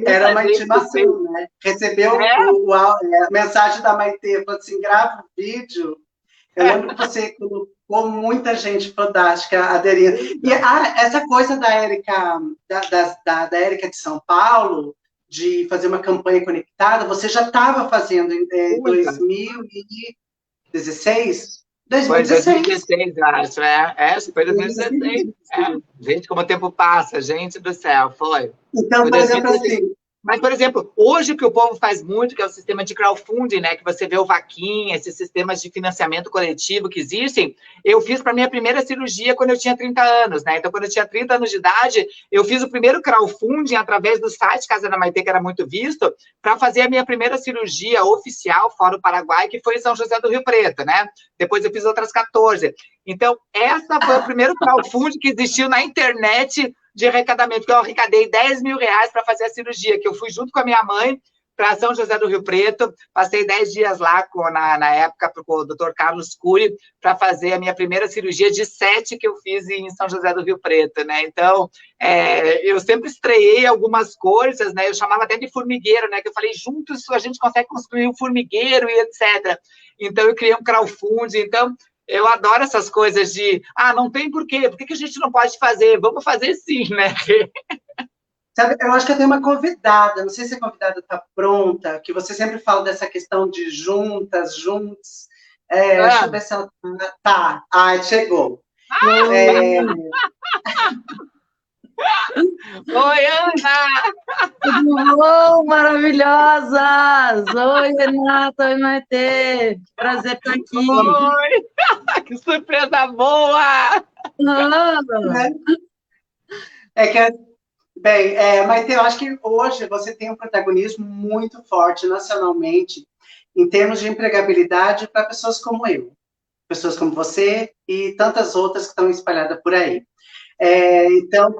[SPEAKER 1] Era uma intimação, né? Recebeu a mensagem da Maitê, falou assim, grava o vídeo. Eu lembro que você colocou muita gente fantástica aderindo. E essa coisa da Érica, da Érica de São Paulo, de fazer uma campanha conectada, você já estava fazendo em 2016? 2016.
[SPEAKER 2] Foi 2016, eu acho. Foi 2016. Gente, como o tempo passa, gente do céu, foi.
[SPEAKER 1] Então, por exemplo, assim,
[SPEAKER 2] mas, por exemplo, hoje o que o povo faz muito, que é o sistema de crowdfunding, né? Que você vê o Vaquinha, esses sistemas de financiamento coletivo que existem, eu fiz para minha primeira cirurgia quando eu tinha 30 anos, né? Então, quando eu tinha 30 anos de idade, eu fiz o primeiro crowdfunding através do site Casa da Maitê, que era muito visto, para fazer a minha primeira cirurgia oficial fora do Paraguai, que foi em São José do Rio Preto, né? Depois eu fiz outras 14. Então, essa foi o primeiro crowdfunding que existiu na internet de arrecadamento, que eu arrecadei 10 mil reais para fazer a cirurgia, que eu fui junto com a minha mãe para São José do Rio Preto, passei 10 dias lá na época com o Dr. Carlos Cury para fazer a minha primeira cirurgia de 7 que eu fiz em São José do Rio Preto, né? Então, eu sempre estreiei algumas coisas, né? Eu chamava até de formigueiro, né? Que eu falei, juntos a gente consegue construir um formigueiro e etc. Então, eu criei um crowdfunding, então eu adoro essas coisas de, não tem porquê, por que a gente não pode fazer? Vamos fazer sim, né?
[SPEAKER 1] Sabe, eu acho que eu tenho uma convidada, não sei se a convidada está pronta, que você sempre fala dessa questão de juntas, juntos. Deixa eu ver se ela tá. Chegou.
[SPEAKER 2] Oi, Ana!
[SPEAKER 3] Tudo bom? Maravilhosas! Oi, Renata, oi, Maitê. Prazer estar aqui.
[SPEAKER 2] Oi! Que surpresa boa!
[SPEAKER 1] É que, bem, Maite, eu acho que hoje você tem um protagonismo muito forte nacionalmente em termos de empregabilidade para pessoas como eu, pessoas como você e tantas outras que estão espalhadas por aí. Então,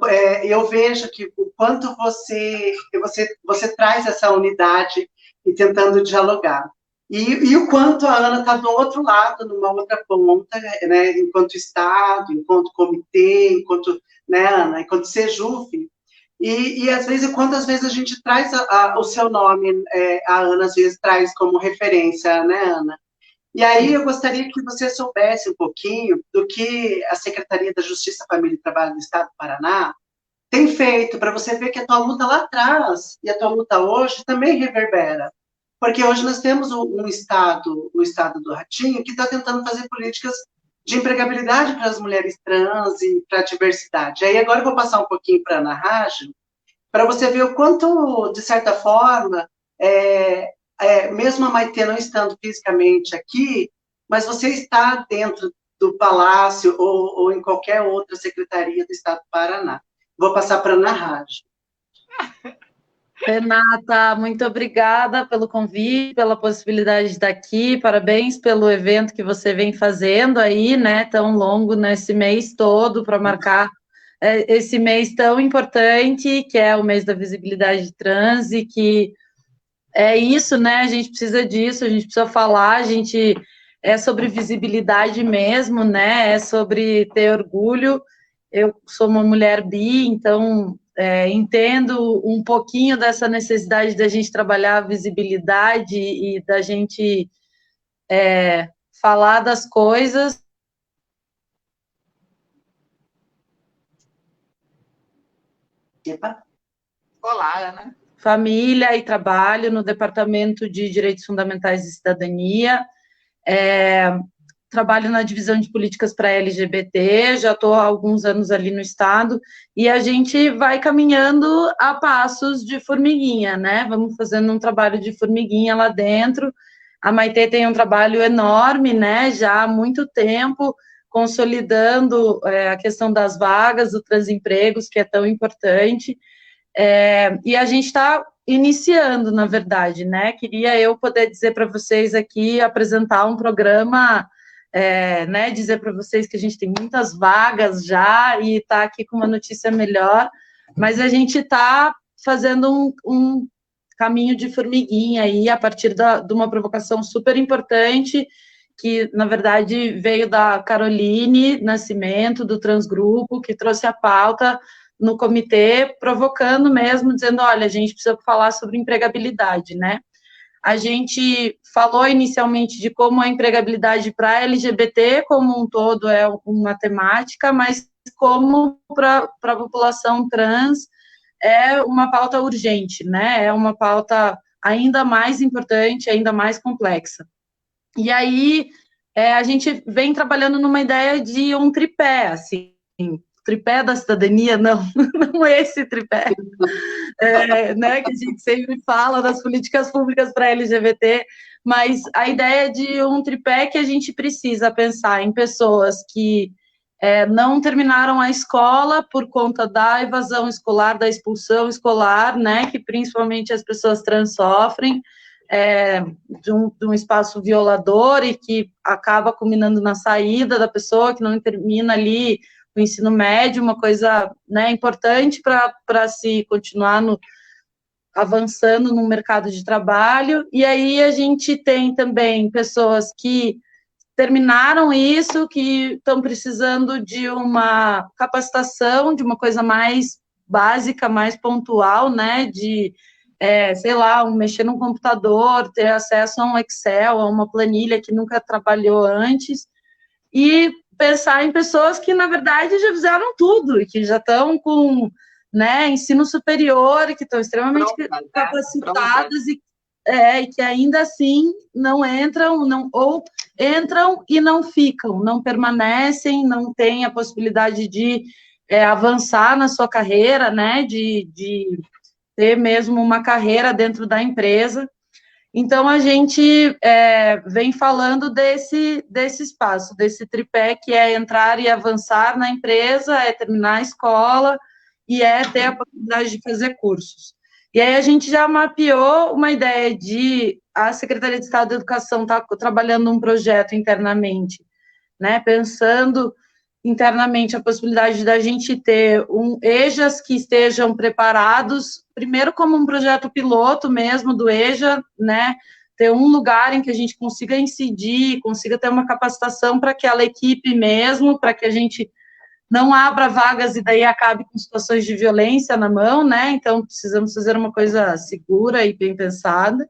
[SPEAKER 1] eu vejo que o quanto você traz essa unidade e tentando dialogar. E o quanto a Ana está do outro lado, numa outra ponta, né, enquanto Estado, enquanto comitê, enquanto, né, Ana, enquanto Sejuf. E às vezes, quantas vezes a gente traz o seu nome, a Ana às vezes traz como referência, né, Ana? E aí eu gostaria que você soubesse um pouquinho do que a Secretaria da Justiça, Família e Trabalho do Estado do Paraná tem feito, para você ver que a tua luta lá atrás e a tua luta hoje também reverbera. Porque hoje nós temos um Estado, o Estado do Ratinho, que está tentando fazer políticas de empregabilidade para as mulheres trans e para a diversidade. Aí agora eu vou passar um pouquinho para a Ana Raj, para você ver o quanto, de certa forma, mesmo a Maitê não estando fisicamente aqui, mas você está dentro do Palácio ou em qualquer outra secretaria do Estado do Paraná. Vou passar para a Ana Raj.
[SPEAKER 3] Renata, muito obrigada pelo convite, pela possibilidade de estar aqui. Parabéns pelo evento que você vem fazendo aí, né? Tão longo nesse mês todo para marcar esse mês tão importante, que é o mês da visibilidade trans, e que é isso, né? A gente precisa disso, a gente precisa falar, a gente é sobre visibilidade mesmo, né? É sobre ter orgulho. Eu sou uma mulher bi, então entendo um pouquinho dessa necessidade da gente trabalhar a visibilidade e da gente falar das coisas.
[SPEAKER 1] Epa.
[SPEAKER 2] Olá, Ana.
[SPEAKER 3] Família e trabalho no Departamento de Direitos Fundamentais e Cidadania. Trabalho na divisão de políticas para LGBT, já estou há alguns anos ali no Estado, e a gente vai caminhando a passos de formiguinha, né? Vamos fazendo um trabalho de formiguinha lá dentro. A Maitê tem um trabalho enorme, né? Já há muito tempo, consolidando a questão das vagas, do transempregos, que é tão importante. E a gente está iniciando, na verdade, né? Queria eu poder dizer para vocês aqui, apresentar um programa, né? Dizer para vocês que a gente tem muitas vagas já e está aqui com uma notícia melhor, mas a gente está fazendo um caminho de formiguinha aí, a partir de uma provocação super importante, que, na verdade, veio da Caroline Nascimento, do Transgrupo, que trouxe a pauta no comitê, provocando mesmo, dizendo, olha, a gente precisa falar sobre empregabilidade, né? A gente falou inicialmente de como a empregabilidade para LGBT como um todo é uma temática, mas como para a população trans é uma pauta urgente, né? É uma pauta ainda mais importante, ainda mais complexa. E aí a gente vem trabalhando numa ideia de um tripé, assim, tripé da cidadania, não é esse tripé, né, que a gente sempre fala das políticas públicas para LGBT, mas a ideia de um tripé que a gente precisa pensar em pessoas que não terminaram a escola por conta da evasão escolar, da expulsão escolar, né, que principalmente as pessoas trans sofrem, de um espaço violador e que acaba culminando na saída da pessoa, que não termina ali o ensino médio, uma coisa, né, importante para se continuar avançando no mercado de trabalho. E aí a gente tem também pessoas que terminaram isso, que estão precisando de uma capacitação, de uma coisa mais básica, mais pontual, né, de, sei lá, mexer num computador, ter acesso a um Excel, a uma planilha que nunca trabalhou antes, e pensar em pessoas que, na verdade, já fizeram tudo, e que já estão com, né, ensino superior, e que estão extremamente capacitadas, e que ainda assim não entram, ou entram e não ficam, não permanecem, não têm a possibilidade de avançar na sua carreira, né, de ter mesmo uma carreira dentro da empresa. Então, a gente vem falando desse espaço, desse tripé que é entrar e avançar na empresa, é terminar a escola e é ter a possibilidade de fazer cursos. E aí a gente já mapeou uma ideia de a Secretaria de Estado da Educação está trabalhando um projeto internamente, né, pensando internamente a possibilidade da gente ter EJAs que estejam preparados, primeiro como um projeto piloto mesmo do EJA, né, ter um lugar em que a gente consiga incidir, consiga ter uma capacitação para aquela equipe mesmo, para que a gente não abra vagas e daí acabe com situações de violência na mão, né, então precisamos fazer uma coisa segura e bem pensada.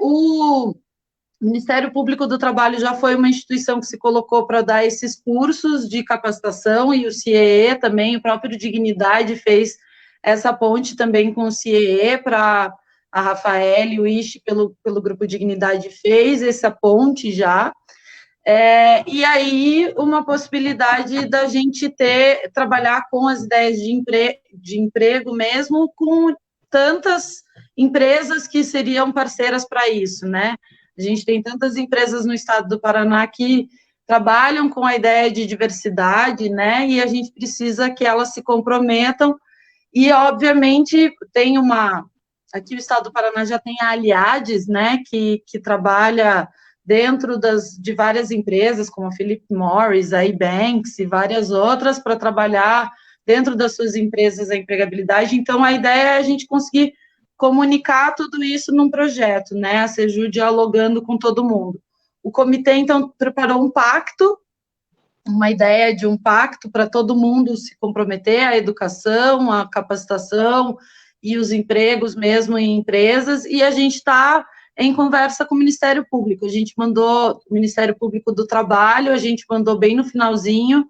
[SPEAKER 3] O Ministério Público do Trabalho já foi uma instituição que se colocou para dar esses cursos de capacitação, e o CIEE também, o próprio Dignidade fez essa ponte também com o CIEE, para a Rafael e o Ishi, pelo Grupo Dignidade, fez essa ponte já. E aí, uma possibilidade da gente trabalhar com as ideias de emprego mesmo, com tantas empresas que seriam parceiras para isso, né? A gente tem tantas empresas no estado do Paraná que trabalham com a ideia de diversidade, né? E a gente precisa que elas se comprometam. E, obviamente, aqui o estado do Paraná já tem a Aliades, né? Que trabalha dentro de várias empresas, como a Philip Morris, a eBanks e várias outras, para trabalhar dentro das suas empresas a empregabilidade. Então, a ideia é a gente conseguir comunicar tudo isso num projeto, né, a Seju dialogando com todo mundo. O comitê, então, preparou um pacto, uma ideia de um pacto para todo mundo se comprometer à educação, à capacitação e os empregos mesmo em empresas, e a gente está em conversa com o Ministério Público. A gente mandou o Ministério Público do Trabalho, a gente mandou bem no finalzinho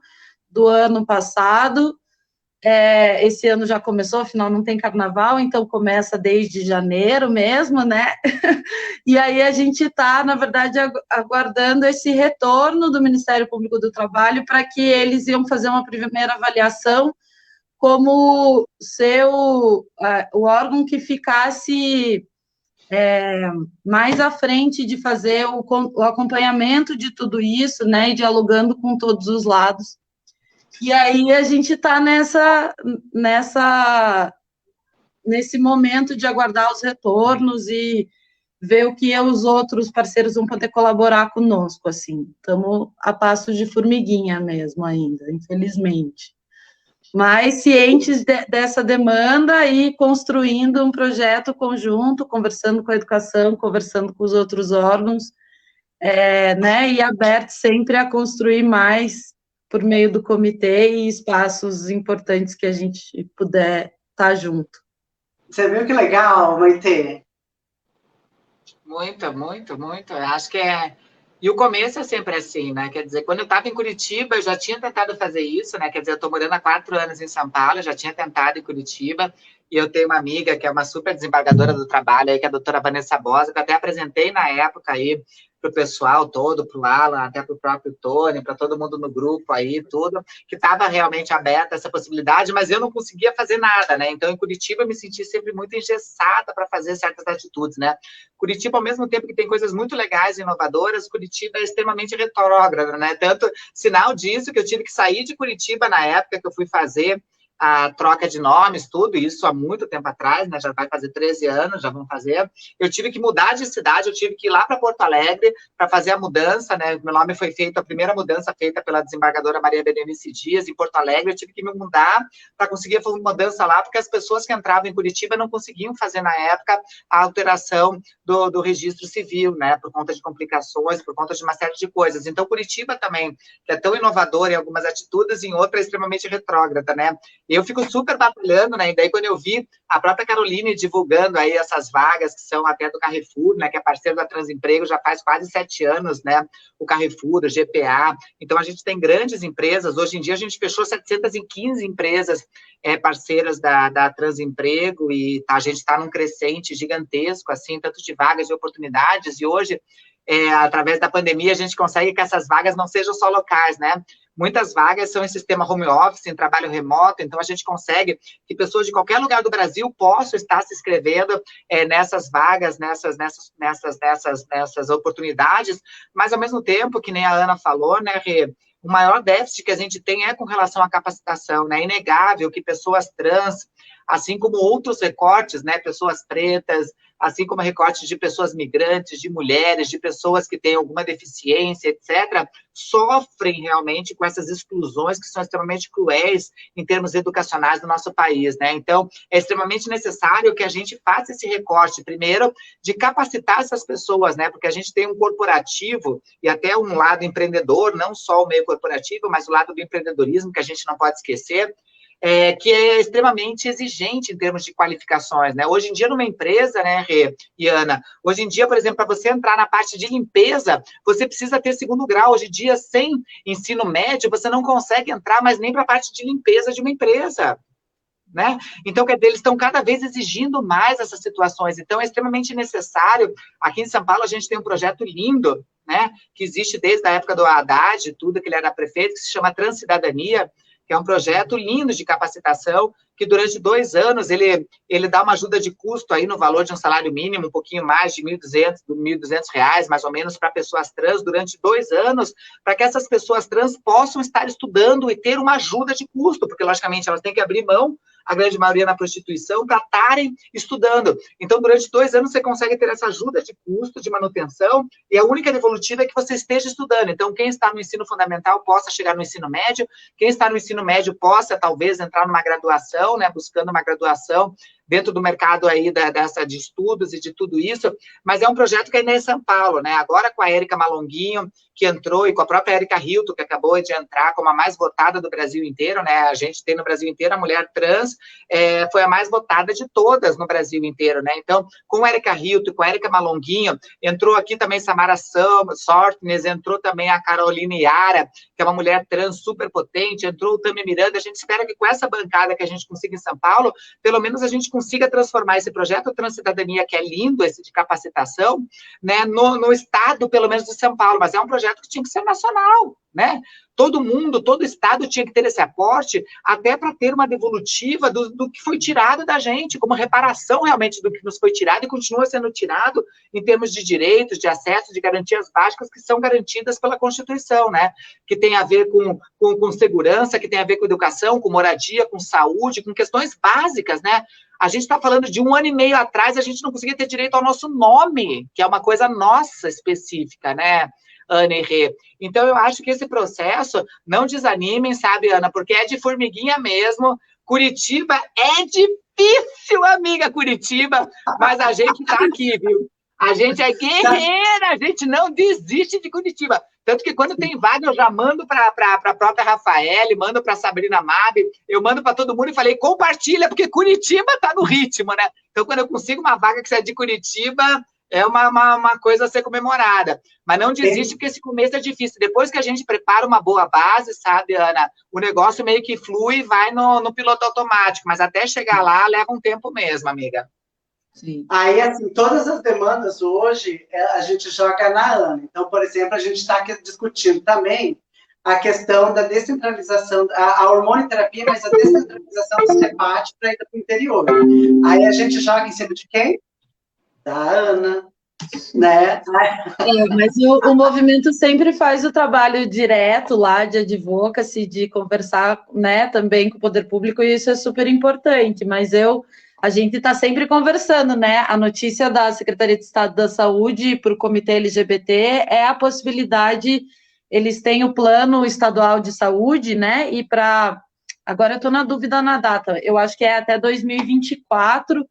[SPEAKER 3] do ano passado. Esse ano já começou, afinal não tem carnaval, então começa desde janeiro mesmo, né? E aí a gente está, na verdade, aguardando esse retorno do Ministério Público do Trabalho para que eles iam fazer uma primeira avaliação como ser o órgão que ficasse mais à frente de fazer o acompanhamento de tudo isso, né? E dialogando com todos os lados. E aí a gente está nesse momento de aguardar os retornos e ver o que os outros parceiros vão poder colaborar conosco, assim. Estamos a passos de formiguinha mesmo ainda, infelizmente. Mas cientes dessa demanda e construindo um projeto conjunto, conversando com a educação, conversando com os outros órgãos, né, e aberto sempre a construir mais por meio do comitê e espaços importantes que a gente puder estar junto.
[SPEAKER 1] Você viu que legal, Maitê?
[SPEAKER 2] Muito, muito, muito. Eu acho que E o começo é sempre assim, né? Quer dizer, quando eu estava em Curitiba, eu já tinha tentado fazer isso, né? Quer dizer, eu estou morando há 4 anos em São Paulo, eu já tinha tentado em Curitiba, e eu tenho uma amiga que é uma super desembargadora do trabalho, aí, que é a doutora Vanessa Bosa, que eu até apresentei na época aí para o pessoal todo, para o Alan, até para o próprio Tony, para todo mundo no grupo aí, tudo, que estava realmente aberta essa possibilidade, mas eu não conseguia fazer nada, né? Então, em Curitiba, eu me senti sempre muito engessada para fazer certas atitudes, né? Curitiba, ao mesmo tempo que tem coisas muito legais e inovadoras, Curitiba é extremamente retrógrada, né? Tanto sinal disso que eu tive que sair de Curitiba na época que eu fui fazer a troca de nomes, tudo isso há muito tempo atrás, né? Já vai fazer 13 anos, já vão fazer. Eu tive que mudar de cidade, eu tive que ir lá para Porto Alegre para fazer a mudança, né? Meu nome foi feito, a primeira mudança feita pela desembargadora Maria Berenice Dias, em Porto Alegre. Eu tive que me mudar para conseguir fazer uma mudança lá, porque as pessoas que entravam em Curitiba não conseguiam fazer, na época, a alteração do registro civil, né? Por conta de complicações, por conta de uma série de coisas. Então, Curitiba também, que é tão inovadora em algumas atitudes, em outras é extremamente retrógrada, né? Eu fico super batalhando, né? E daí, quando eu vi a própria Caroline divulgando aí essas vagas, que são até do Carrefour, né? Que é parceiro da Transemprego já faz quase 7 anos, né? O Carrefour, o GPA. Então, a gente tem grandes empresas. Hoje em dia, a gente fechou 715 empresas parceiras da Transemprego e a gente está num crescente gigantesco, assim, tanto de vagas e oportunidades. E hoje, através da pandemia, a gente consegue que essas vagas não sejam só locais, né? muitas vagas são em sistema home office, em trabalho remoto, então a gente consegue que pessoas de qualquer lugar do Brasil possam estar se inscrevendo nessas vagas, nessas oportunidades, mas ao mesmo tempo, que nem a Ana falou, né, Rê, o maior déficit que a gente tem é com relação à capacitação, né? É inegável que pessoas trans, assim como outros recortes, né? Pessoas pretas, assim como recortes de pessoas migrantes, de mulheres, de pessoas que têm alguma deficiência, etc., sofrem realmente com essas exclusões que são extremamente cruéis em termos educacionais do nosso país, né? Então, é extremamente necessário que a gente faça esse recorte, primeiro, de capacitar essas pessoas, né? Porque a gente tem um corporativo e até um lado empreendedor, não só o meio corporativo, mas o lado do empreendedorismo, que a gente não pode esquecer, que é extremamente exigente em termos de qualificações, né? Hoje em dia, numa empresa, né, Rê e Ana, hoje em dia, por exemplo, para você entrar na parte de limpeza, você precisa ter 2º grau. Hoje em dia, sem ensino médio, você não consegue entrar mais nem para a parte de limpeza de uma empresa, né? Então, quer dizer, eles estão cada vez exigindo mais essas situações. Então, é extremamente necessário. Aqui em São Paulo, a gente tem um projeto lindo, né, que existe desde a época do Haddad, tudo que ele era prefeito, que se chama Transcidadania, que é um projeto lindo de capacitação, que durante 2 anos ele dá uma ajuda de custo aí no valor de um salário mínimo, um pouquinho mais de R$ 1.200, mais ou menos, para pessoas trans, durante 2 anos, para que essas pessoas trans possam estar estudando e ter uma ajuda de custo, porque, logicamente, elas têm que abrir mão, a grande maioria na prostituição, para estarem estudando. Então, durante 2 anos, você consegue ter essa ajuda de custo, de manutenção, e a única devolutiva é que você esteja estudando. Então, quem está no ensino fundamental possa chegar no ensino médio, quem está no ensino médio possa, talvez, entrar numa graduação, né, buscando uma graduação dentro do mercado aí de estudos e de tudo isso, mas é um projeto que ainda é em São Paulo, né? Agora com a Érica Malonguinho, que entrou, e com a própria Érica Hilton, que acabou de entrar como a mais votada do Brasil inteiro, né? A gente tem no Brasil inteiro a mulher trans, foi a mais votada de todas no Brasil inteiro, né? Então, com a Érica Hilton, com a Érica Malonguinho, entrou aqui também Samara Sortnes, entrou também a Caroline Yara, que é uma mulher trans super potente, entrou o Tami Miranda. A gente espera que com essa bancada que a gente consiga em São Paulo, pelo menos a gente consiga transformar esse projeto Transcidadania, que é lindo, esse de capacitação, né, no estado, pelo menos, de São Paulo, mas é um projeto que tinha que ser nacional, né? Todo mundo, todo estado tinha que ter esse aporte, até para ter uma devolutiva do que foi tirado da gente, como reparação realmente do que nos foi tirado e continua sendo tirado em termos de direitos, de acesso, de garantias básicas que são garantidas pela Constituição, né? Que tem a ver com segurança, que tem a ver com educação, com moradia, com saúde, com questões básicas, né? A gente está falando de 1 ano e meio atrás, a gente não conseguia ter direito ao nosso nome, que é uma coisa nossa específica, né, Ana e Rê? Então, eu acho que esse processo, não desanimem, sabe, Ana, porque é de formiguinha mesmo. Curitiba é difícil, amiga, Curitiba, mas a gente está aqui, viu? A gente é guerreira, a gente não desiste de Curitiba. Tanto que quando tem vaga, eu já mando para a própria Rafaele, mando para a Sabrina Mabi, eu mando para todo mundo e falei, compartilha, porque Curitiba está no ritmo, né? Então, quando eu consigo uma vaga que é de Curitiba, é uma coisa a ser comemorada. Mas não desiste, porque esse começo é difícil. Depois que a gente prepara uma boa base, sabe, Ana, o negócio meio que flui e vai no piloto automático, mas até chegar lá leva um tempo mesmo, amiga.
[SPEAKER 1] Sim. Aí, assim, todas as demandas hoje, a gente joga na ANA. Então, por exemplo, a gente está discutindo também a questão da descentralização, a hormonioterapia, mas a descentralização do CEPAT para ir para o interior. Aí a gente joga em cima de quem? Da ANA, né?
[SPEAKER 3] Mas o movimento sempre faz o trabalho direto lá de advocacy, de conversar, né, também com o poder público, e isso é super importante, mas a gente está sempre conversando, né? A notícia da Secretaria de Estado da Saúde para o Comitê LGBT é a possibilidade, eles têm o plano estadual de saúde, né? E agora eu estou na dúvida na data, eu acho que é até 2024,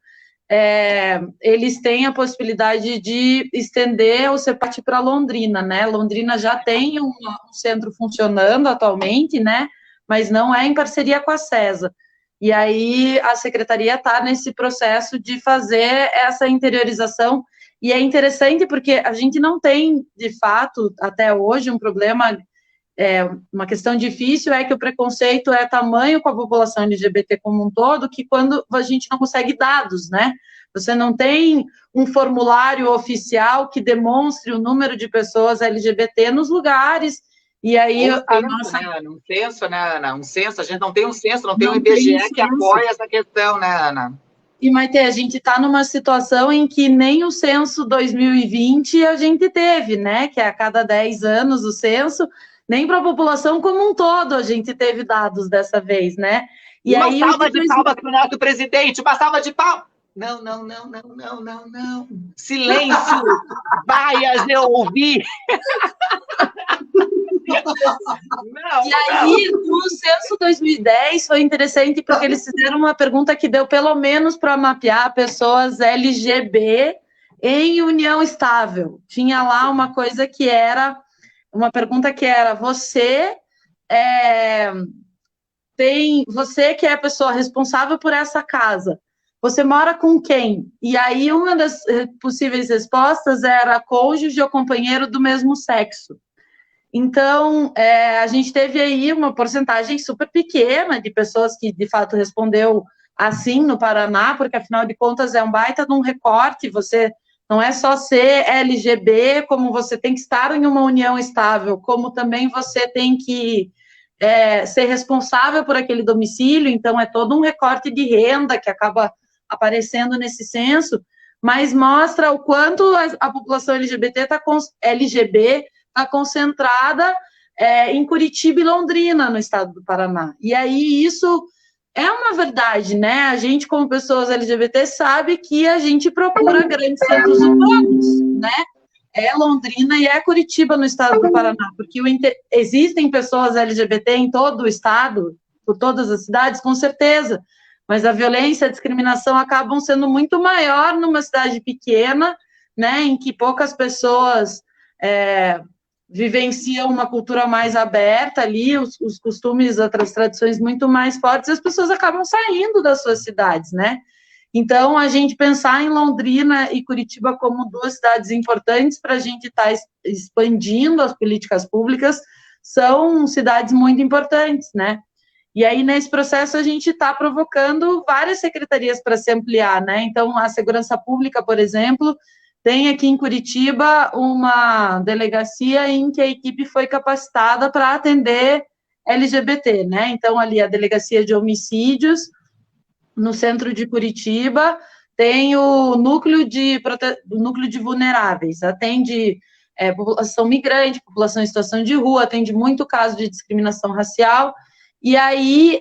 [SPEAKER 3] eles têm a possibilidade de estender o CEPAT para Londrina, né? Londrina já tem um centro funcionando atualmente, né? Mas não é em parceria com a CESA. E aí a secretaria está nesse processo de fazer essa interiorização, e é interessante porque a gente não tem, de fato, até hoje, um problema, uma questão difícil é que o preconceito é tamanho com a população LGBT como um todo, que quando a gente não consegue dados, né? Você não tem um formulário oficial que demonstre o número de pessoas LGBT nos lugares E aí, a
[SPEAKER 2] censo,
[SPEAKER 3] nossa...
[SPEAKER 2] né, Ana? Um censo, né, Ana? Um censo, a gente não tem um censo, não tem um
[SPEAKER 3] Não tem
[SPEAKER 2] IBGE
[SPEAKER 3] censo.
[SPEAKER 2] que apoia essa questão, né, Ana?
[SPEAKER 3] E, Maite, a gente está numa situação em que nem o censo 2020 a gente teve, né? Que é a cada 10 anos o censo, nem para a população como um todo a gente teve dados dessa vez, né? E
[SPEAKER 2] Uma
[SPEAKER 3] aí,
[SPEAKER 2] salva de palmas para o nosso presidente, uma salva de palmas. Não, não, não, não, não, não, não. Silêncio! Vaias, eu ouvi! Não,
[SPEAKER 3] e aí, no censo 2010 foi interessante porque eles fizeram uma pergunta que deu pelo menos para mapear pessoas LGB em união estável. Tinha lá uma coisa que era, uma pergunta que era, você que é a pessoa responsável por essa casa, você mora com quem? E aí uma das possíveis respostas era cônjuge ou companheiro do mesmo sexo. Então, a gente teve aí uma porcentagem super pequena de pessoas que, de fato, respondeu assim no Paraná, porque, afinal de contas, é um baita de um recorte, você não é só ser LGB, como você tem que estar em uma união estável, como também você tem que ser responsável por aquele domicílio, então é todo um recorte de renda que acaba aparecendo nesse censo, mas mostra o quanto a população LGBT LGB está concentrada em Curitiba e Londrina, no estado do Paraná. E aí isso é uma verdade, né? A gente, como pessoas LGBT, sabe que a gente procura grandes centros urbanos, né? É Londrina e é Curitiba, no estado do Paraná, porque existem pessoas LGBT em todo o estado, por todas as cidades, com certeza, mas a violência e a discriminação acabam sendo muito maior numa cidade pequena, né, em que poucas pessoas vivenciam uma cultura mais aberta ali, os costumes, outras tradições muito mais fortes, as pessoas acabam saindo das suas cidades, né? Então, a gente pensar em Londrina e Curitiba como duas cidades importantes para a gente estar expandindo as políticas públicas, são cidades muito importantes, né? E aí, nesse processo, a gente está provocando várias secretarias para se ampliar, né? Então, a Segurança Pública, por exemplo, tem aqui em Curitiba uma delegacia em que a equipe foi capacitada para atender LGBT, né? Então, ali a Delegacia de Homicídios, no centro de Curitiba, tem o núcleo de vulneráveis, atende população migrante, população em situação de rua, atende muito caso de discriminação racial, e aí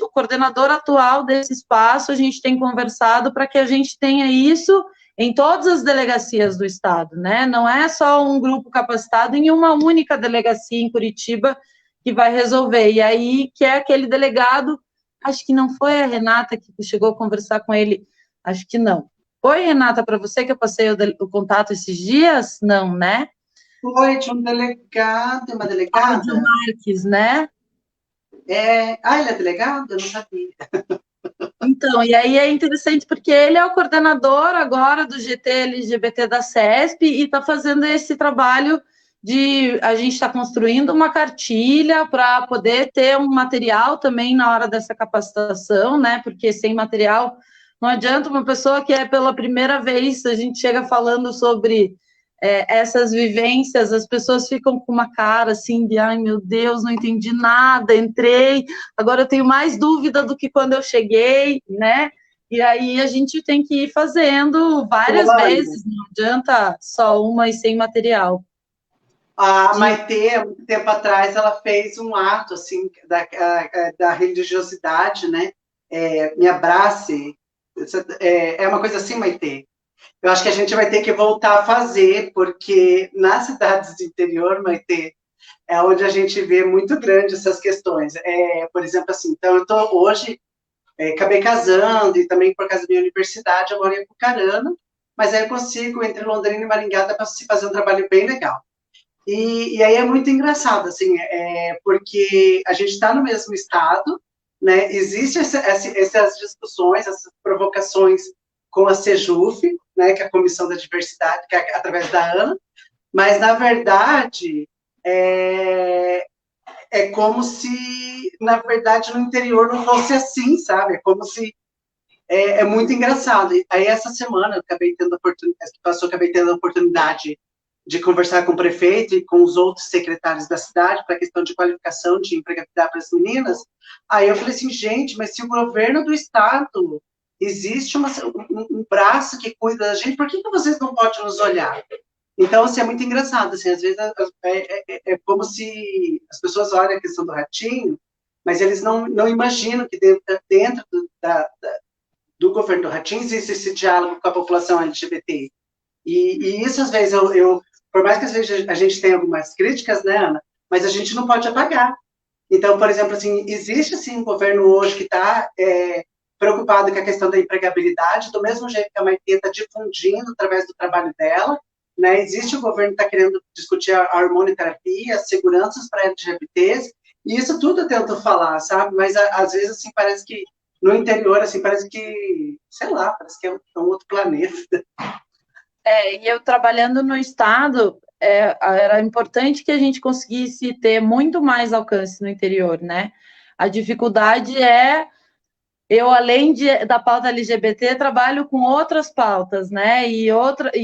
[SPEAKER 3] o coordenador atual desse espaço, a gente tem conversado para que a gente tenha isso em todas as delegacias do estado, né? Não é só um grupo capacitado em uma única delegacia em Curitiba que vai resolver, e aí que é aquele delegado, acho que não foi a Renata que chegou a conversar com ele, acho que não. Foi, Renata, para você que eu passei o contato esses dias? Não, né?
[SPEAKER 1] Foi de um delegado, uma delegada.
[SPEAKER 3] Cláudio Marques, né?
[SPEAKER 1] Ele é delegado? Eu não sabia.
[SPEAKER 3] Então, e aí é interessante porque ele é o coordenador agora do GT LGBT da CESP e está fazendo esse trabalho a gente está construindo uma cartilha para poder ter um material também na hora dessa capacitação, né? Porque sem material não adianta uma pessoa que é pela primeira vez, a gente chega falando sobre essas vivências, as pessoas ficam com uma cara assim de, ai meu Deus, não entendi nada, entrei, agora eu tenho mais dúvida do que quando eu cheguei, né? E aí a gente tem que ir fazendo várias vezes, não adianta só uma e sem material.
[SPEAKER 1] A Maite, há muito tempo atrás, ela fez um ato, assim, da religiosidade, né? Me abrace. É uma coisa assim, Maite. Eu acho que a gente vai ter que voltar a fazer, porque nas cidades do interior, Maite, é onde a gente vê muito grande essas questões. Por exemplo, assim, então eu tô hoje, acabei casando, e também por causa da minha universidade, eu moro em Apucarana, mas aí eu consigo, entre Londrina e Maringá, dá para se fazer um trabalho bem legal. E aí é muito engraçado, assim, porque a gente está no mesmo estado, né? Existem essas discussões, essas provocações com a Sejuf, né? Que é a Comissão da Diversidade, que é através da Ana, mas, na verdade, é como se, na verdade, no interior não fosse assim, sabe? É como se... É muito engraçado. Aí, essa semana, eu acabei tendo a oportunidade de conversar com o prefeito e com os outros secretários da cidade para a questão de qualificação, de empregabilidade para as meninas. Aí eu falei assim, gente, mas se o governo do estado existe um braço que cuida da gente, por que vocês não podem nos olhar? Então, assim, é muito engraçado, assim, às vezes é como se as pessoas olham a questão do ratinho, mas eles não imaginam que dentro do governo do ratinho existe esse diálogo com a população LGBT. E isso, às vezes, por mais que às vezes a gente tenha algumas críticas, né, Ana, mas a gente não pode apagar. Então, por exemplo, assim, existe, assim, um governo hoje que está preocupado com a questão da empregabilidade, do mesmo jeito que a Maitê está difundindo através do trabalho dela, né? Existe o governo que está querendo discutir a hormonioterapia, as seguranças para LGBTs, e isso tudo eu tento falar, sabe? Mas, às vezes, assim, parece que no interior, assim, parece que, sei lá, parece que é um outro planeta.
[SPEAKER 3] E eu trabalhando no estado, era importante que a gente conseguisse ter muito mais alcance no interior, né? A dificuldade eu, além da pauta LGBT, trabalho com outras pautas, né? E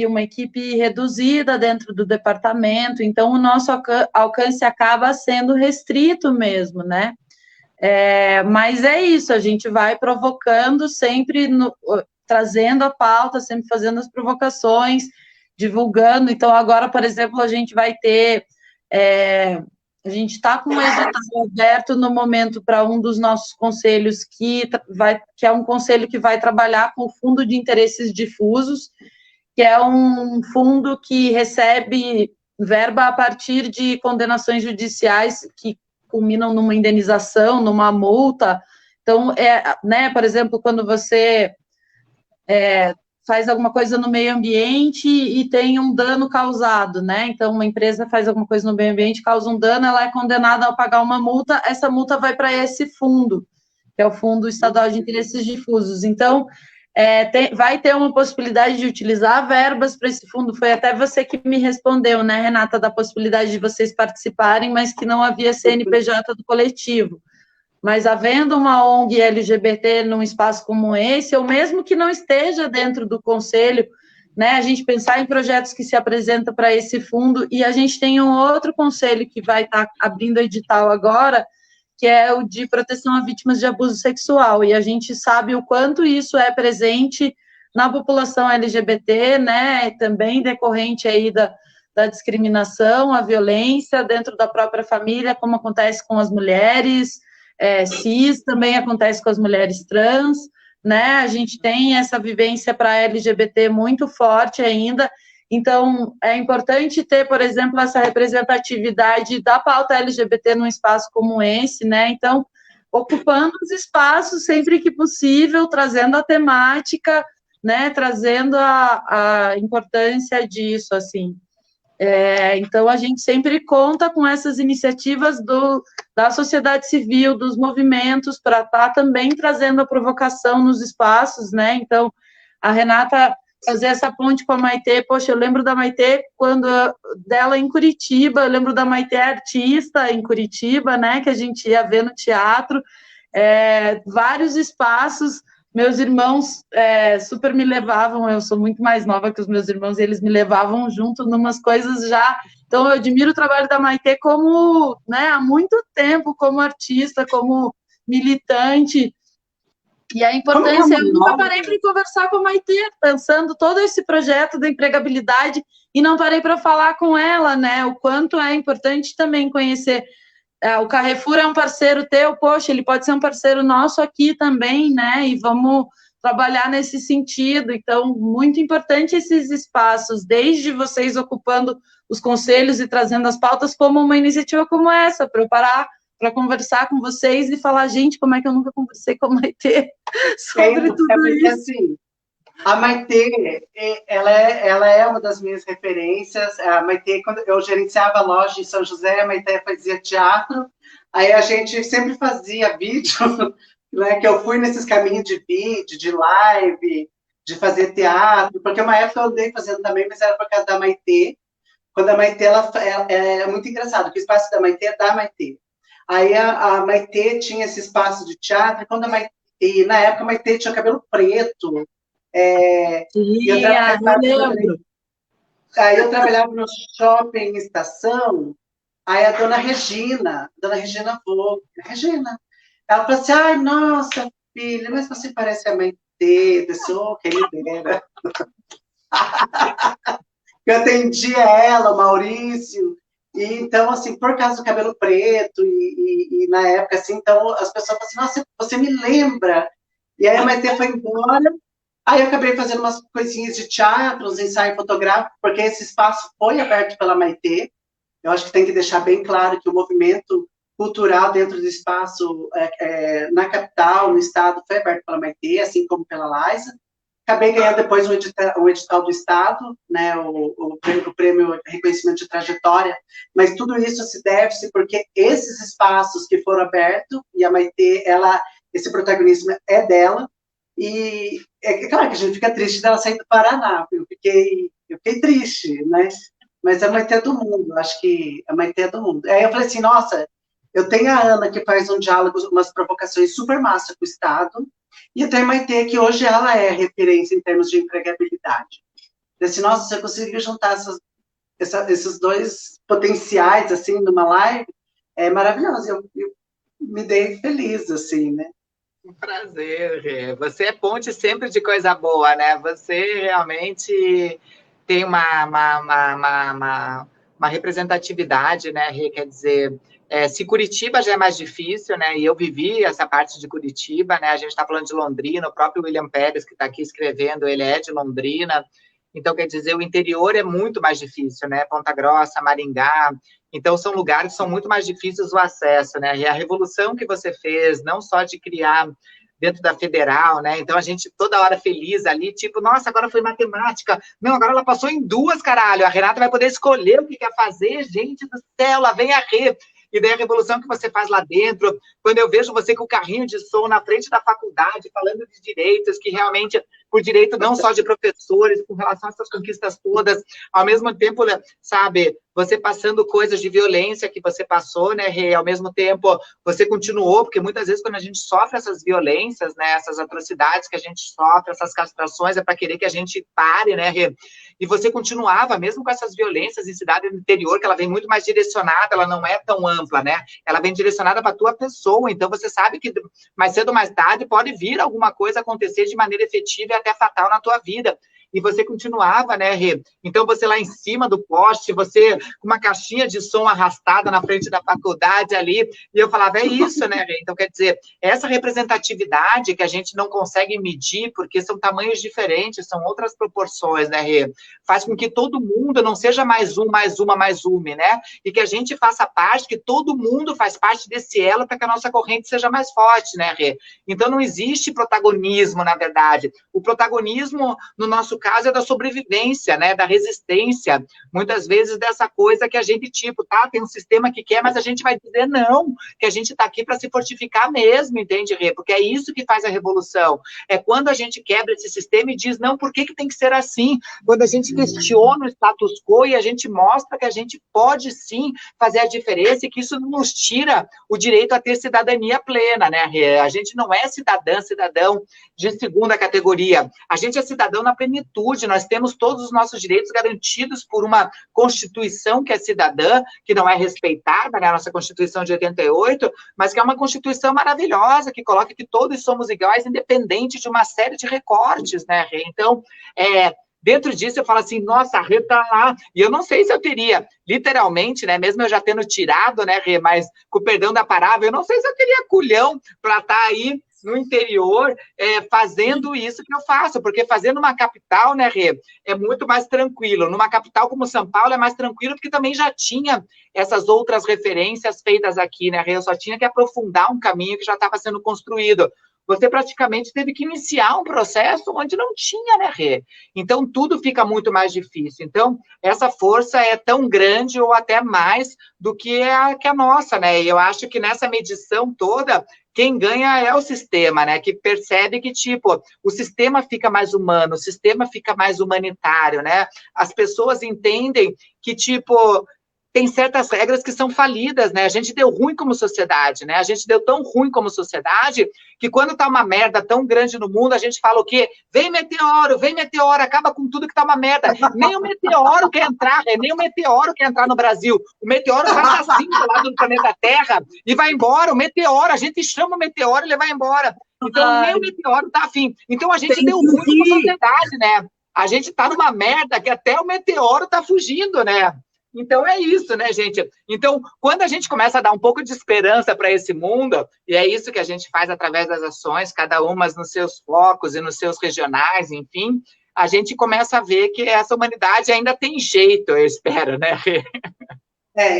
[SPEAKER 3] uma equipe reduzida dentro do departamento, então o nosso alcance acaba sendo restrito mesmo, né? Mas é isso, a gente vai provocando sempre, trazendo a pauta, sempre fazendo as provocações, divulgando. Então, agora, por exemplo, a gente vai ter... a gente está com um edital aberto no momento para um dos nossos conselhos, que é um conselho que vai trabalhar com o Fundo de Interesses Difusos, que é um fundo que recebe verba a partir de condenações judiciais que culminam numa indenização, numa multa. Então, né, por exemplo, quando você faz alguma coisa no meio ambiente e tem um dano causado, né? Então, uma empresa faz alguma coisa no meio ambiente, causa um dano, ela é condenada a pagar uma multa, essa multa vai para esse fundo, que é o Fundo Estadual de Interesses Difusos. Então, vai ter uma possibilidade de utilizar verbas para esse fundo. Foi até você que me respondeu, né, Renata, da possibilidade de vocês participarem, mas que não havia CNPJ do coletivo. Mas havendo uma ONG LGBT num espaço como esse, ou mesmo que não esteja dentro do conselho, né, a gente pensar em projetos que se apresentam para esse fundo, e a gente tem um outro conselho que vai estar abrindo edital agora, que é o de proteção a vítimas de abuso sexual, e a gente sabe o quanto isso é presente na população LGBT, né, também decorrente aí da discriminação, a violência dentro da própria família, como acontece com as mulheres cis, também acontece com as mulheres trans, né, a gente tem essa vivência para LGBT muito forte ainda. Então, é importante ter, por exemplo, essa representatividade da pauta LGBT num espaço como esse, né? Então, ocupando os espaços sempre que possível, trazendo a temática, né? Trazendo a importância disso, assim. Então, a gente sempre conta com essas iniciativas da sociedade civil, dos movimentos, para estar também trazendo a provocação nos espaços, né? Então, a Renata fazer essa ponte com a Maitê, poxa, eu lembro da Maitê dela em Curitiba, eu lembro da Maitê artista em Curitiba, né, que a gente ia ver no teatro, vários espaços, meus irmãos super me levavam, eu sou muito mais nova que os meus irmãos, e eles me levavam junto numas coisas já, então eu admiro o trabalho da Maitê como, né, há muito tempo, como artista, como militante. E a importância, eu nunca parei para conversar com a Maitê, pensando todo esse projeto da empregabilidade, e não parei para falar com ela, né, o quanto é importante também conhecer. O Carrefour é um parceiro teu, poxa, ele pode ser um parceiro nosso aqui também, né, e vamos trabalhar nesse sentido. Então, muito importante esses espaços, desde vocês ocupando os conselhos e trazendo as pautas, como uma iniciativa como essa, para eu parar para conversar com vocês e falar, gente, como é que eu nunca conversei com a Maitê sobre tudo isso.
[SPEAKER 1] Assim, a Maitê, ela é uma das minhas referências. A Maitê, quando eu gerenciava a loja em São José, a Maitê fazia teatro, aí a gente sempre fazia vídeo, né, que eu fui nesses caminhos de vídeo, de live, de fazer teatro, porque uma época eu andei fazendo também, mas era por causa da Maitê. Quando a Maitê, ela é muito engraçado, porque o espaço da Maitê é da Maitê. Aí a Maitê tinha esse espaço de teatro, e na época a Maitê tinha cabelo preto.
[SPEAKER 3] Sim, eu lembro.
[SPEAKER 1] Aí eu trabalhava no shopping estação, aí a dona Regina Vogue, Regina, ela falou assim, ai, nossa, filha, mas você parece a mãe dele, sou quem me dera. Eu atendia ela, o Maurício, e então, assim, por causa do cabelo preto, e na época, assim, então as pessoas falam assim, nossa, você me lembra. E aí a Maitê foi embora, aí eu acabei fazendo umas coisinhas de teatro, uns ensaios fotográficos, porque esse espaço foi aberto pela Maitê. Eu acho que tem que deixar bem claro que o movimento cultural dentro do espaço na capital, no estado, foi aberto pela Maitê, assim como pela Laisa. Acabei ganhando depois o edital do Estado, né, o prêmio Reconhecimento de Trajetória, mas tudo isso se deve-se porque esses espaços que foram abertos, e a Maitê, esse protagonismo é dela, e é claro que a gente fica triste dela sair do Paraná, eu fiquei triste, né? Mas a Maitê é do mundo, acho que a Maitê é do mundo. Aí eu falei assim, nossa, eu tenho a Ana que faz um diálogo, umas provocações super massa com o Estado, e tem a Maitê, que hoje ela é referência em termos de empregabilidade. Assim, nossa, se eu conseguir juntar esses dois potenciais, assim, numa live, é maravilhoso. Eu me dei feliz, assim, né?
[SPEAKER 2] Um prazer, Rê. Você é ponte sempre de coisa boa, né? Você realmente tem uma representatividade, né, Rê? Quer dizer, se Curitiba já é mais difícil, né? E eu vivi essa parte de Curitiba, né? A gente está falando de Londrina, o próprio William Pérez, que está aqui escrevendo, ele é de Londrina. Então, quer dizer, o interior é muito mais difícil, né? Ponta Grossa, Maringá. Então, são lugares que são muito mais difíceis o acesso, né? E a revolução que você fez, não só de criar dentro da federal, né? Então, a gente toda hora feliz ali, tipo, nossa, agora foi matemática. Não, agora ela passou em 2, caralho. A Renata vai poder escolher o que quer fazer. Gente do céu, lá vem a Rê. E daí a revolução que você faz lá dentro, quando eu vejo você com o carrinho de som na frente da faculdade, falando de direitos, que realmente, por direito não só de professores, com relação a essas conquistas todas, ao mesmo tempo, sabe, você passando coisas de violência que você passou, né, Rê, ao mesmo tempo você continuou, porque muitas vezes quando a gente sofre essas violências, né, essas atrocidades que a gente sofre, essas castrações, é para querer que a gente pare, né, Rê, e você continuava, mesmo com essas violências em cidade do interior, que ela vem muito mais direcionada, ela não é tão ampla, né, ela vem direcionada para a tua pessoa, então você sabe que mais cedo ou mais tarde pode vir alguma coisa acontecer de maneira efetiva e até fatal na tua vida, e você continuava, né, Rê? Então, você lá em cima do poste, você com uma caixinha de som arrastada na frente da faculdade ali, e eu falava, é isso, né, Rê? Então, quer dizer, essa representatividade que a gente não consegue medir, porque são tamanhos diferentes, são outras proporções, né, Rê? Faz com que todo mundo não seja mais um, mais uma, mais uma, né? E que a gente faça parte, que todo mundo faz parte desse elo para que a nossa corrente seja mais forte, né, Rê? Então, não existe protagonismo, na verdade. O protagonismo, no nosso caso, é da sobrevivência, né, da resistência, muitas vezes dessa coisa que a gente, tipo, tá, tem um sistema que quer, mas a gente vai dizer não, que a gente tá aqui para se fortificar mesmo, entende, Rê? Porque é isso que faz a revolução, é quando a gente quebra esse sistema e diz, não, por que que tem que ser assim? Quando a gente questiona o status quo e a gente mostra que a gente pode, sim, fazer a diferença e que isso não nos tira o direito a ter cidadania plena, né, Rê? A gente não é cidadão de segunda categoria, a gente é cidadão na plenitude, nós temos todos os nossos direitos garantidos por uma Constituição que é cidadã, que não é respeitada, né, a nossa Constituição de 88, mas que é uma Constituição maravilhosa, que coloca que todos somos iguais, independente de uma série de recortes, né, Rê? Então, dentro disso eu falo assim, nossa, a Rê tá lá, e eu não sei se eu teria, literalmente, né, mesmo eu já tendo tirado, né, Rê, mas com o perdão da palavra, eu não sei se eu teria culhão para estar aí no interior, fazendo isso que eu faço, porque fazendo uma capital, né, Rê, é muito mais tranquilo. Numa capital como São Paulo é mais tranquilo, porque também já tinha essas outras referências feitas aqui, né, Rê? Eu só tinha que aprofundar um caminho que já estava sendo construído. Você praticamente teve que iniciar um processo onde não tinha, né, Rê? Então, tudo fica muito mais difícil. Então, essa força é tão grande ou até mais do que a nossa, né? E eu acho que nessa medição toda, quem ganha é o sistema, né? Que percebe que, tipo, o sistema fica mais humano, o sistema fica mais humanitário, né? As pessoas entendem que, tipo, tem certas regras que são falidas, né? A gente deu ruim como sociedade, né? A gente deu tão ruim como sociedade que quando tá uma merda tão grande no mundo, a gente fala o quê? Vem meteoro, acaba com tudo que tá uma merda. Nem o meteoro quer entrar, nem o meteoro quer entrar no Brasil. O meteoro vai estar assim do lado do planeta Terra e vai embora. O meteoro, a gente chama o meteoro e ele vai embora. Então, nem o meteoro tá afim. Então, a gente deu ruim como sociedade, né? A gente tá numa merda que até o meteoro tá fugindo, né? Então, é isso, né, gente? Então, quando a gente começa a dar um pouco de esperança para esse mundo, e é isso que a gente faz através das ações, cada uma nos seus focos e nos seus regionais, enfim, a gente começa a ver que essa humanidade ainda tem jeito, eu espero, né?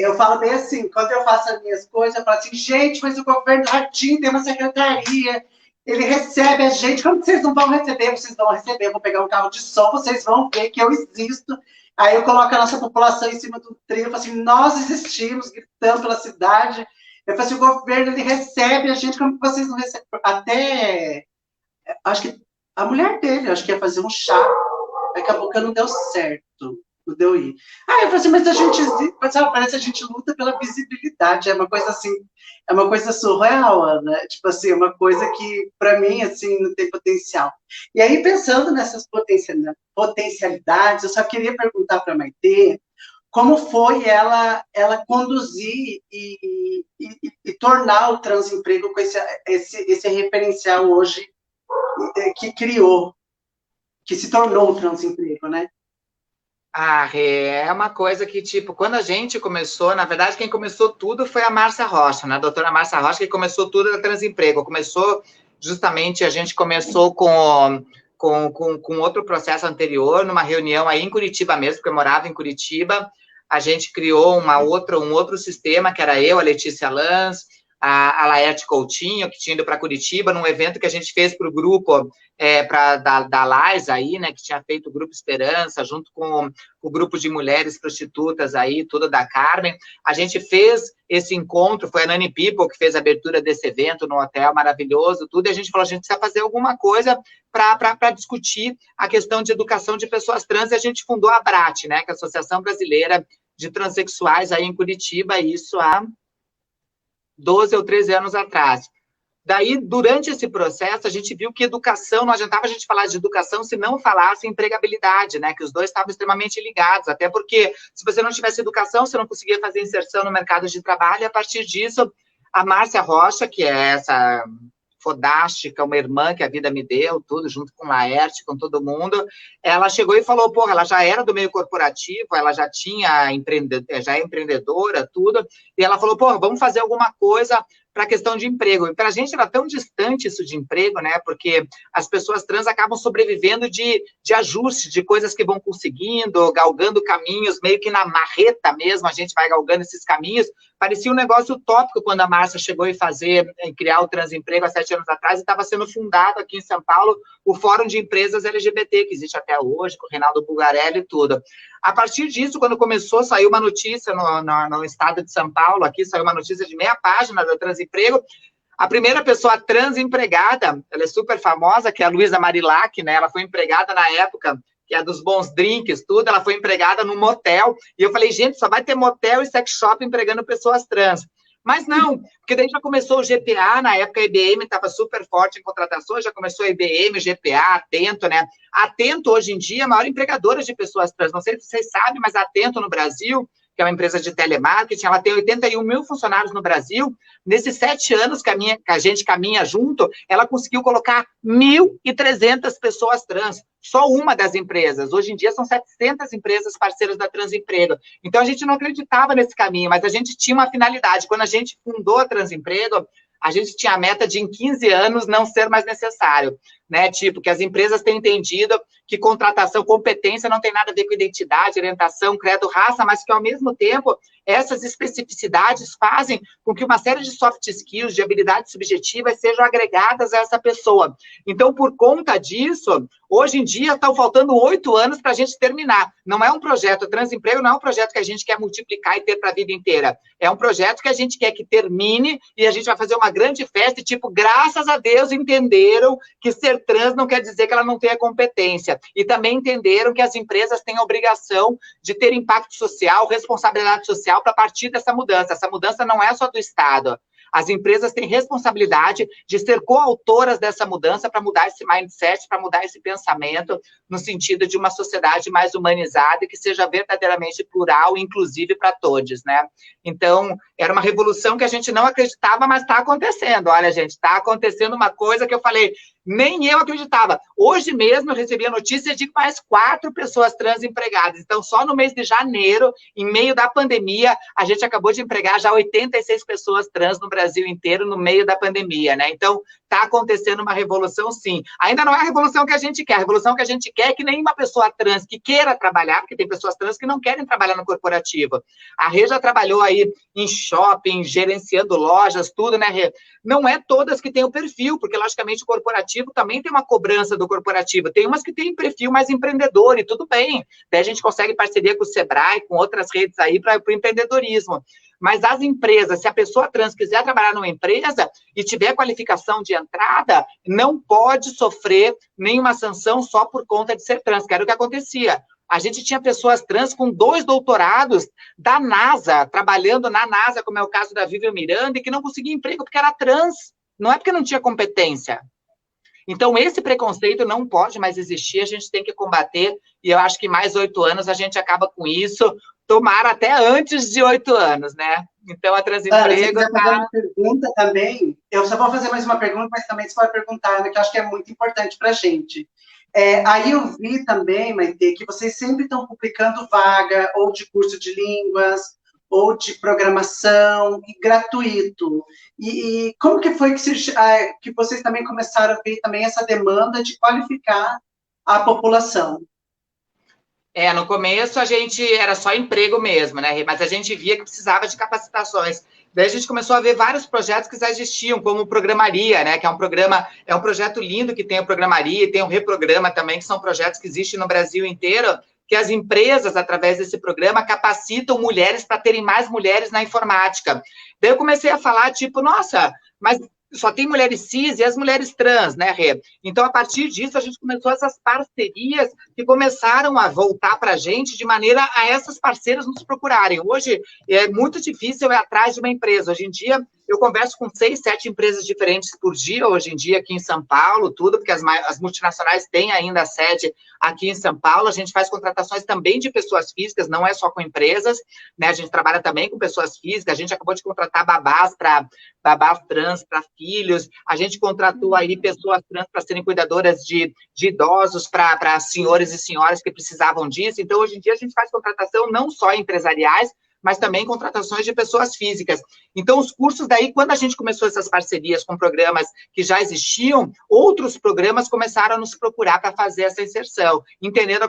[SPEAKER 1] Eu falo bem assim, quando eu faço as minhas coisas, eu falo assim, gente, mas o governo Ratinho tem uma secretaria, ele recebe a gente, como que vocês não vão receber? Vocês vão receber, eu vou pegar um carro de som, vocês vão ver que eu existo. Aí eu coloco a nossa população em cima do trio, eu falo assim, nós existimos, gritando pela cidade. Eu falo assim, o governo, ele recebe a gente, como que vocês não recebem? Até, acho que a mulher dele, acho que ia fazer um chá, daqui a pouco não deu certo, não deu ir. Aí eu falei assim, mas a gente, parece que a gente luta pela visibilidade, é uma coisa assim, é uma coisa surreal, né? Tipo assim, uma coisa que, para mim, assim, não tem potencial. E aí, pensando nessas potencialidades, eu só queria perguntar para a Maitê como foi ela conduzir e tornar o transemprego com esse referencial hoje que criou, que se tornou o transemprego, né?
[SPEAKER 2] É uma coisa que, tipo, quando a gente começou, na verdade, quem começou tudo foi a Márcia Rocha, né? A doutora Márcia Rocha, que começou tudo da Transemprego. Começou, justamente, a gente começou com outro processo anterior, numa reunião aí em Curitiba mesmo, porque eu morava em Curitiba. A gente criou um outro sistema, que era eu, a Letícia Lanz, a Laerte Coutinho, que tinha ido para Curitiba, num evento que a gente fez para o grupo da Lais aí, né, que tinha feito o Grupo Esperança, junto com o grupo de mulheres prostitutas aí, tudo da Carmen. A gente fez esse encontro, foi a Nani People que fez a abertura desse evento no hotel maravilhoso, tudo, e a gente falou, a gente precisa fazer alguma coisa para discutir a questão de educação de pessoas trans, e a gente fundou a ABRAT, né, que é a Associação Brasileira de Transsexuais aí em Curitiba, isso há 12 ou 13 anos atrás. Daí, durante esse processo, a gente viu que educação, não adiantava a gente falar de educação se não falasse em empregabilidade, né? Que os dois estavam extremamente ligados, até porque se você não tivesse educação, você não conseguia fazer inserção no mercado de trabalho, e a partir disso, a Márcia Rocha, que é essa fodástica, uma irmã que a vida me deu, tudo, junto com Laerte, com todo mundo, ela chegou e falou, porra, ela já era do meio corporativo, ela já tinha já é empreendedora, tudo, e ela falou, porra, vamos fazer alguma coisa para a questão de emprego. E para a gente era tão distante isso de emprego, né? Porque as pessoas trans acabam sobrevivendo de ajuste, de coisas que vão conseguindo, galgando caminhos, meio que na marreta mesmo, a gente vai galgando esses caminhos. Parecia um negócio utópico quando a Márcia chegou em criar o Transemprego há 7 anos atrás, e estava sendo fundado aqui em São Paulo o Fórum de Empresas LGBT, que existe até hoje, com o Reinaldo Bulgarelli e tudo. A partir disso, quando começou, saiu uma notícia no estado de São Paulo, aqui saiu uma notícia de meia página do Transemprego. A primeira pessoa trans empregada, ela é super famosa, que é a Luísa Marilac, né? Ela foi empregada na época, que é dos bons drinks, tudo, ela foi empregada num motel, e eu falei, gente, só vai ter motel e sex shop empregando pessoas trans. Mas não, porque daí já começou o GPA, na época a IBM estava super forte em contratações, já começou a IBM, o GPA, Atento, né? Atento, hoje em dia, é a maior empregadora de pessoas trans. Não sei se vocês sabem, mas a Atento no Brasil, que é uma empresa de telemarketing, ela tem 81 mil funcionários no Brasil. Nesses 7 anos que a gente caminha junto, ela conseguiu colocar 1.300 pessoas trans, só uma das empresas. Hoje em dia são 700 empresas parceiras da Transemprego. Então a gente não acreditava nesse caminho, mas a gente tinha uma finalidade. Quando a gente fundou a Transemprego, a gente tinha a meta de, em 15 anos, não ser mais necessário, né? Tipo, que as empresas têm entendido que contratação, competência não tem nada a ver com identidade, orientação, credo, raça, mas que, ao mesmo tempo, essas especificidades fazem com que uma série de soft skills, de habilidades subjetivas, sejam agregadas a essa pessoa. Então, por conta disso, hoje em dia, estão faltando 8 anos para a gente terminar. Não é um projeto, o Transemprego não é um projeto que a gente quer multiplicar e ter para a vida inteira. É um projeto que a gente quer que termine e a gente vai fazer uma grande festa e, tipo, graças a Deus, entenderam que ser trans não quer dizer que ela não tenha competência. mudança. E também entenderam que as empresas têm a obrigação de ter impacto social, responsabilidade social para partir dessa mudança. Essa mudança não é só do Estado. As empresas têm responsabilidade de ser coautoras dessa mudança para mudar esse mindset, para mudar esse pensamento, no sentido de uma sociedade mais humanizada e que seja verdadeiramente plural e inclusive para todos, né? Então, era uma revolução que a gente não acreditava, mas está acontecendo. Olha, gente, está acontecendo uma coisa que eu falei, nem eu acreditava. Hoje mesmo eu recebi a notícia de mais 4 pessoas trans empregadas. Então, só no mês de janeiro, em meio da pandemia, a gente acabou de empregar já 86 pessoas trans no Brasil inteiro, no meio da pandemia, né? Então, está acontecendo uma revolução, sim. Ainda não é a revolução que a gente quer. A revolução que a gente quer é que nenhuma pessoa trans que queira trabalhar, porque tem pessoas trans que não querem trabalhar no corporativo. A Rê já trabalhou aí em shopping, gerenciando lojas, tudo, né, Rê? Não é todas que têm o perfil, porque, logicamente, o corporativo também tem uma cobrança do corporativo. Tem umas que têm perfil mais empreendedor, e tudo bem. Daí a gente consegue parceria com o Sebrae, com outras redes aí para o empreendedorismo. Mas as empresas, se a pessoa trans quiser trabalhar numa empresa e tiver qualificação de entrada, não pode sofrer nenhuma sanção só por conta de ser trans, que era o que acontecia. A gente tinha pessoas trans com 2 doutorados da NASA, trabalhando na NASA, como é o caso da Vivian Miranda, e que não conseguia emprego porque era trans, não é porque não tinha competência. Então, esse preconceito não pode mais existir, a gente tem que combater, e eu acho que mais 8 anos a gente acaba com isso, tomara até antes de 8 anos, né? Então, a Transemprego
[SPEAKER 1] fazer uma pergunta também, eu só vou fazer mais uma pergunta, mas também você pode perguntar, né, que eu acho que é muito importante para a gente. Aí eu vi também, Maite, que vocês sempre estão publicando vaga, ou de curso de línguas, ou de programação, e gratuito. E como que foi que vocês também começaram a ver também essa demanda de qualificar a população?
[SPEAKER 2] No começo a gente era só emprego mesmo, né? Mas a gente via que precisava de capacitações. Daí a gente começou a ver vários projetos que já existiam, como o Programaria, né? Que é um projeto lindo que tem o Programaria e tem o Reprograma também, que são projetos que existem no Brasil inteiro, que as empresas, através desse programa, capacitam mulheres para terem mais mulheres na informática. Daí eu comecei a falar, tipo, nossa, mas só tem mulheres cis e as mulheres trans, né, Rê? Então, a partir disso, a gente começou essas parcerias que começaram a voltar para a gente de maneira a essas parceiras nos procurarem. Hoje, é muito difícil ir atrás de uma empresa. Hoje em dia, eu converso com 6, 7 empresas diferentes por dia, hoje em dia, aqui em São Paulo, tudo, porque as multinacionais têm ainda a sede aqui em São Paulo. A gente faz contratações também de pessoas físicas, não é só com empresas, né? A gente trabalha também com pessoas físicas, a gente acabou de contratar babás trans para filhos, a gente contratou aí pessoas trans para serem cuidadoras de idosos, para senhores e senhoras que precisavam disso. Então, hoje em dia, a gente faz contratação não só empresariais, mas também contratações de pessoas físicas. Então, os cursos daí, quando a gente começou essas parcerias com programas que já existiam, outros programas começaram a nos procurar para fazer essa inserção, entendendo a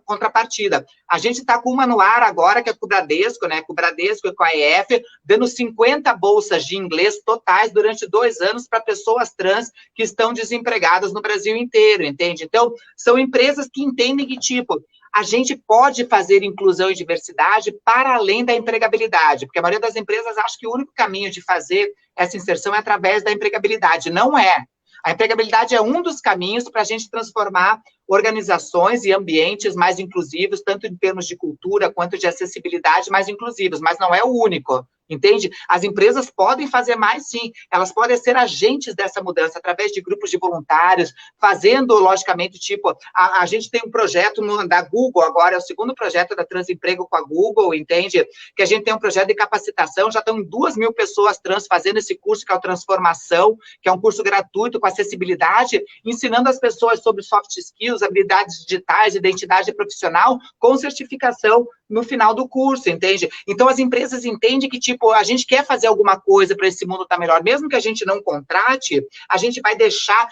[SPEAKER 2] contrapartida. A gente está com uma no ar agora, que é com o Bradesco, né? Com o Bradesco e com a EF, dando 50 bolsas de inglês totais durante 2 anos para pessoas trans que estão desempregadas no Brasil inteiro, entende? Então, são empresas que entendem que, tipo, a gente pode fazer inclusão e diversidade para além da empregabilidade, porque a maioria das empresas acha que o único caminho de fazer essa inserção é através da empregabilidade. Não é. A empregabilidade é um dos caminhos para a gente transformar organizações e ambientes mais inclusivos, tanto em termos de cultura quanto de acessibilidade mais inclusivos, mas não é o único, entende? As empresas podem fazer mais, sim, elas podem ser agentes dessa mudança, através de grupos de voluntários, fazendo, logicamente, tipo, a gente tem um projeto da Google agora, é o segundo projeto da Transemprego com a Google, entende? Que a gente tem um projeto de capacitação, já estão 2.000 pessoas trans fazendo esse curso, que é o Transformação, que é um curso gratuito com acessibilidade, ensinando as pessoas sobre soft skills, habilidades digitais, identidade profissional, com certificação no final do curso, entende? Então, as empresas entendem que, tipo, a gente quer fazer alguma coisa para esse mundo estar melhor, mesmo que a gente não contrate, a gente vai deixar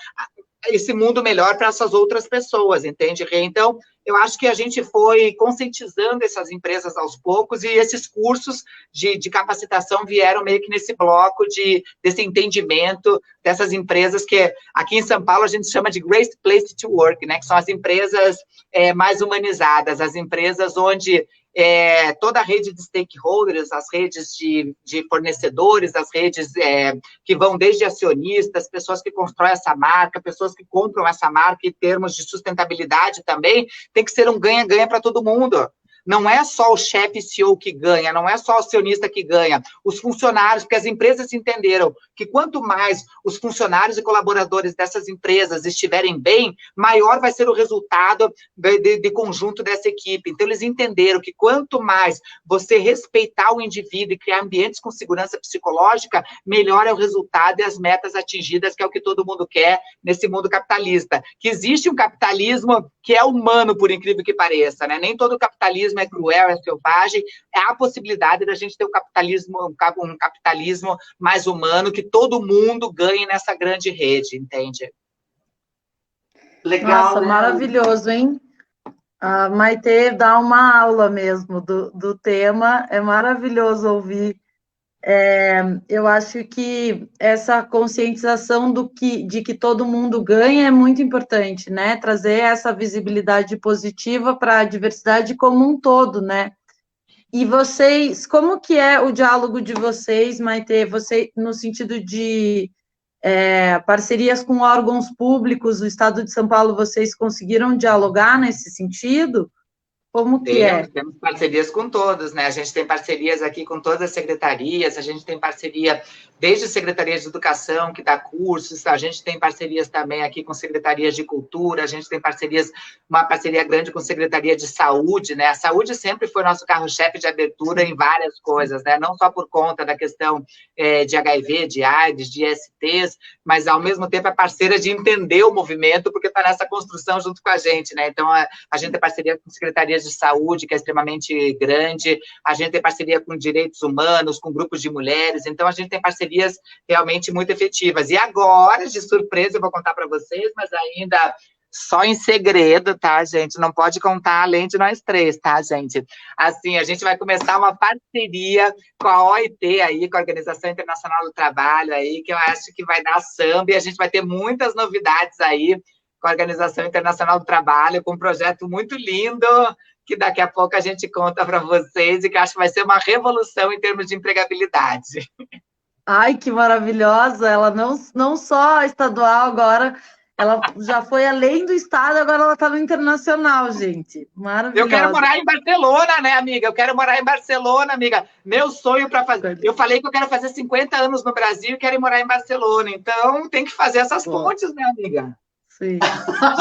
[SPEAKER 2] esse mundo melhor para essas outras pessoas, entende, Rê? Então, eu acho que a gente foi conscientizando essas empresas aos poucos, e esses cursos de capacitação vieram meio que nesse bloco desse entendimento dessas empresas que aqui em São Paulo a gente chama de Great Place to Work, né? Que são as empresas mais humanizadas, as empresas onde toda a rede de stakeholders, as redes de fornecedores, as redes que vão desde acionistas, pessoas que constroem essa marca, pessoas que compram essa marca em termos de sustentabilidade também, tem que ser um ganha-ganha para todo mundo. Não é só o chefe CEO que ganha, não é só o acionista que ganha, os funcionários, porque as empresas entenderam que quanto mais os funcionários e colaboradores dessas empresas estiverem bem, maior vai ser o resultado de conjunto dessa equipe. Então, eles entenderam que quanto mais você respeitar o indivíduo e criar ambientes com segurança psicológica, melhor é o resultado e as metas atingidas, que é o que todo mundo quer nesse mundo capitalista. Que existe um capitalismo que é humano, por incrível que pareça, né? Nem todo capitalismo é cruel, é selvagem. Há a possibilidade da gente ter um capitalismo mais humano, que todo mundo ganhe nessa grande rede, entende?
[SPEAKER 3] Legal, nossa, né? Maravilhoso, hein? A Maitê dá uma aula mesmo do tema, é maravilhoso ouvir. Eu acho que essa conscientização de que todo mundo ganha é muito importante, né? Trazer essa visibilidade positiva para a diversidade como um todo, né? E vocês, como que é o diálogo de vocês, Maitê? Você, no sentido de parcerias com órgãos públicos, o Estado de São Paulo, vocês conseguiram dialogar nesse sentido? Como que
[SPEAKER 2] Temos parcerias com todos, né? A gente tem parcerias aqui com todas as secretarias, a gente tem parceria desde secretarias de educação, que dá cursos, a gente tem parcerias também aqui com secretarias de cultura, a gente tem uma parceria grande com secretaria de saúde, né? A saúde sempre foi nosso carro-chefe de abertura em várias coisas, né? Não só por conta da questão de HIV, de AIDS, de ISTs, mas ao mesmo tempo é parceira de entender o movimento, porque está nessa construção junto com a gente, né? Então, a gente tem parceria com secretarias de saúde, que é extremamente grande, a gente tem parceria com direitos humanos, com grupos de mulheres, então a gente tem parcerias realmente muito efetivas. E agora, de surpresa, eu vou contar para vocês, mas ainda só em segredo, tá, gente? Não pode contar além de nós três, tá, gente? Assim, a gente vai começar uma parceria com a OIT aí, com a Organização Internacional do Trabalho aí, que eu acho que vai dar samba, e a gente vai ter muitas novidades aí com a Organização Internacional do Trabalho, com um projeto muito lindo, que daqui a pouco a gente conta para vocês, e que acho que vai ser uma revolução em termos de empregabilidade.
[SPEAKER 3] Ai, que maravilhosa! Ela não só estadual agora, ela já foi além do estado, agora ela está no internacional, gente. Maravilhosa.
[SPEAKER 2] Eu quero morar em Barcelona, né, amiga? Eu quero morar em Barcelona, amiga. Meu sonho para fazer... Eu falei que eu quero fazer 50 anos no Brasil e quero morar em Barcelona. Então, tem que fazer essas pontes, né, amiga?
[SPEAKER 3] Sim.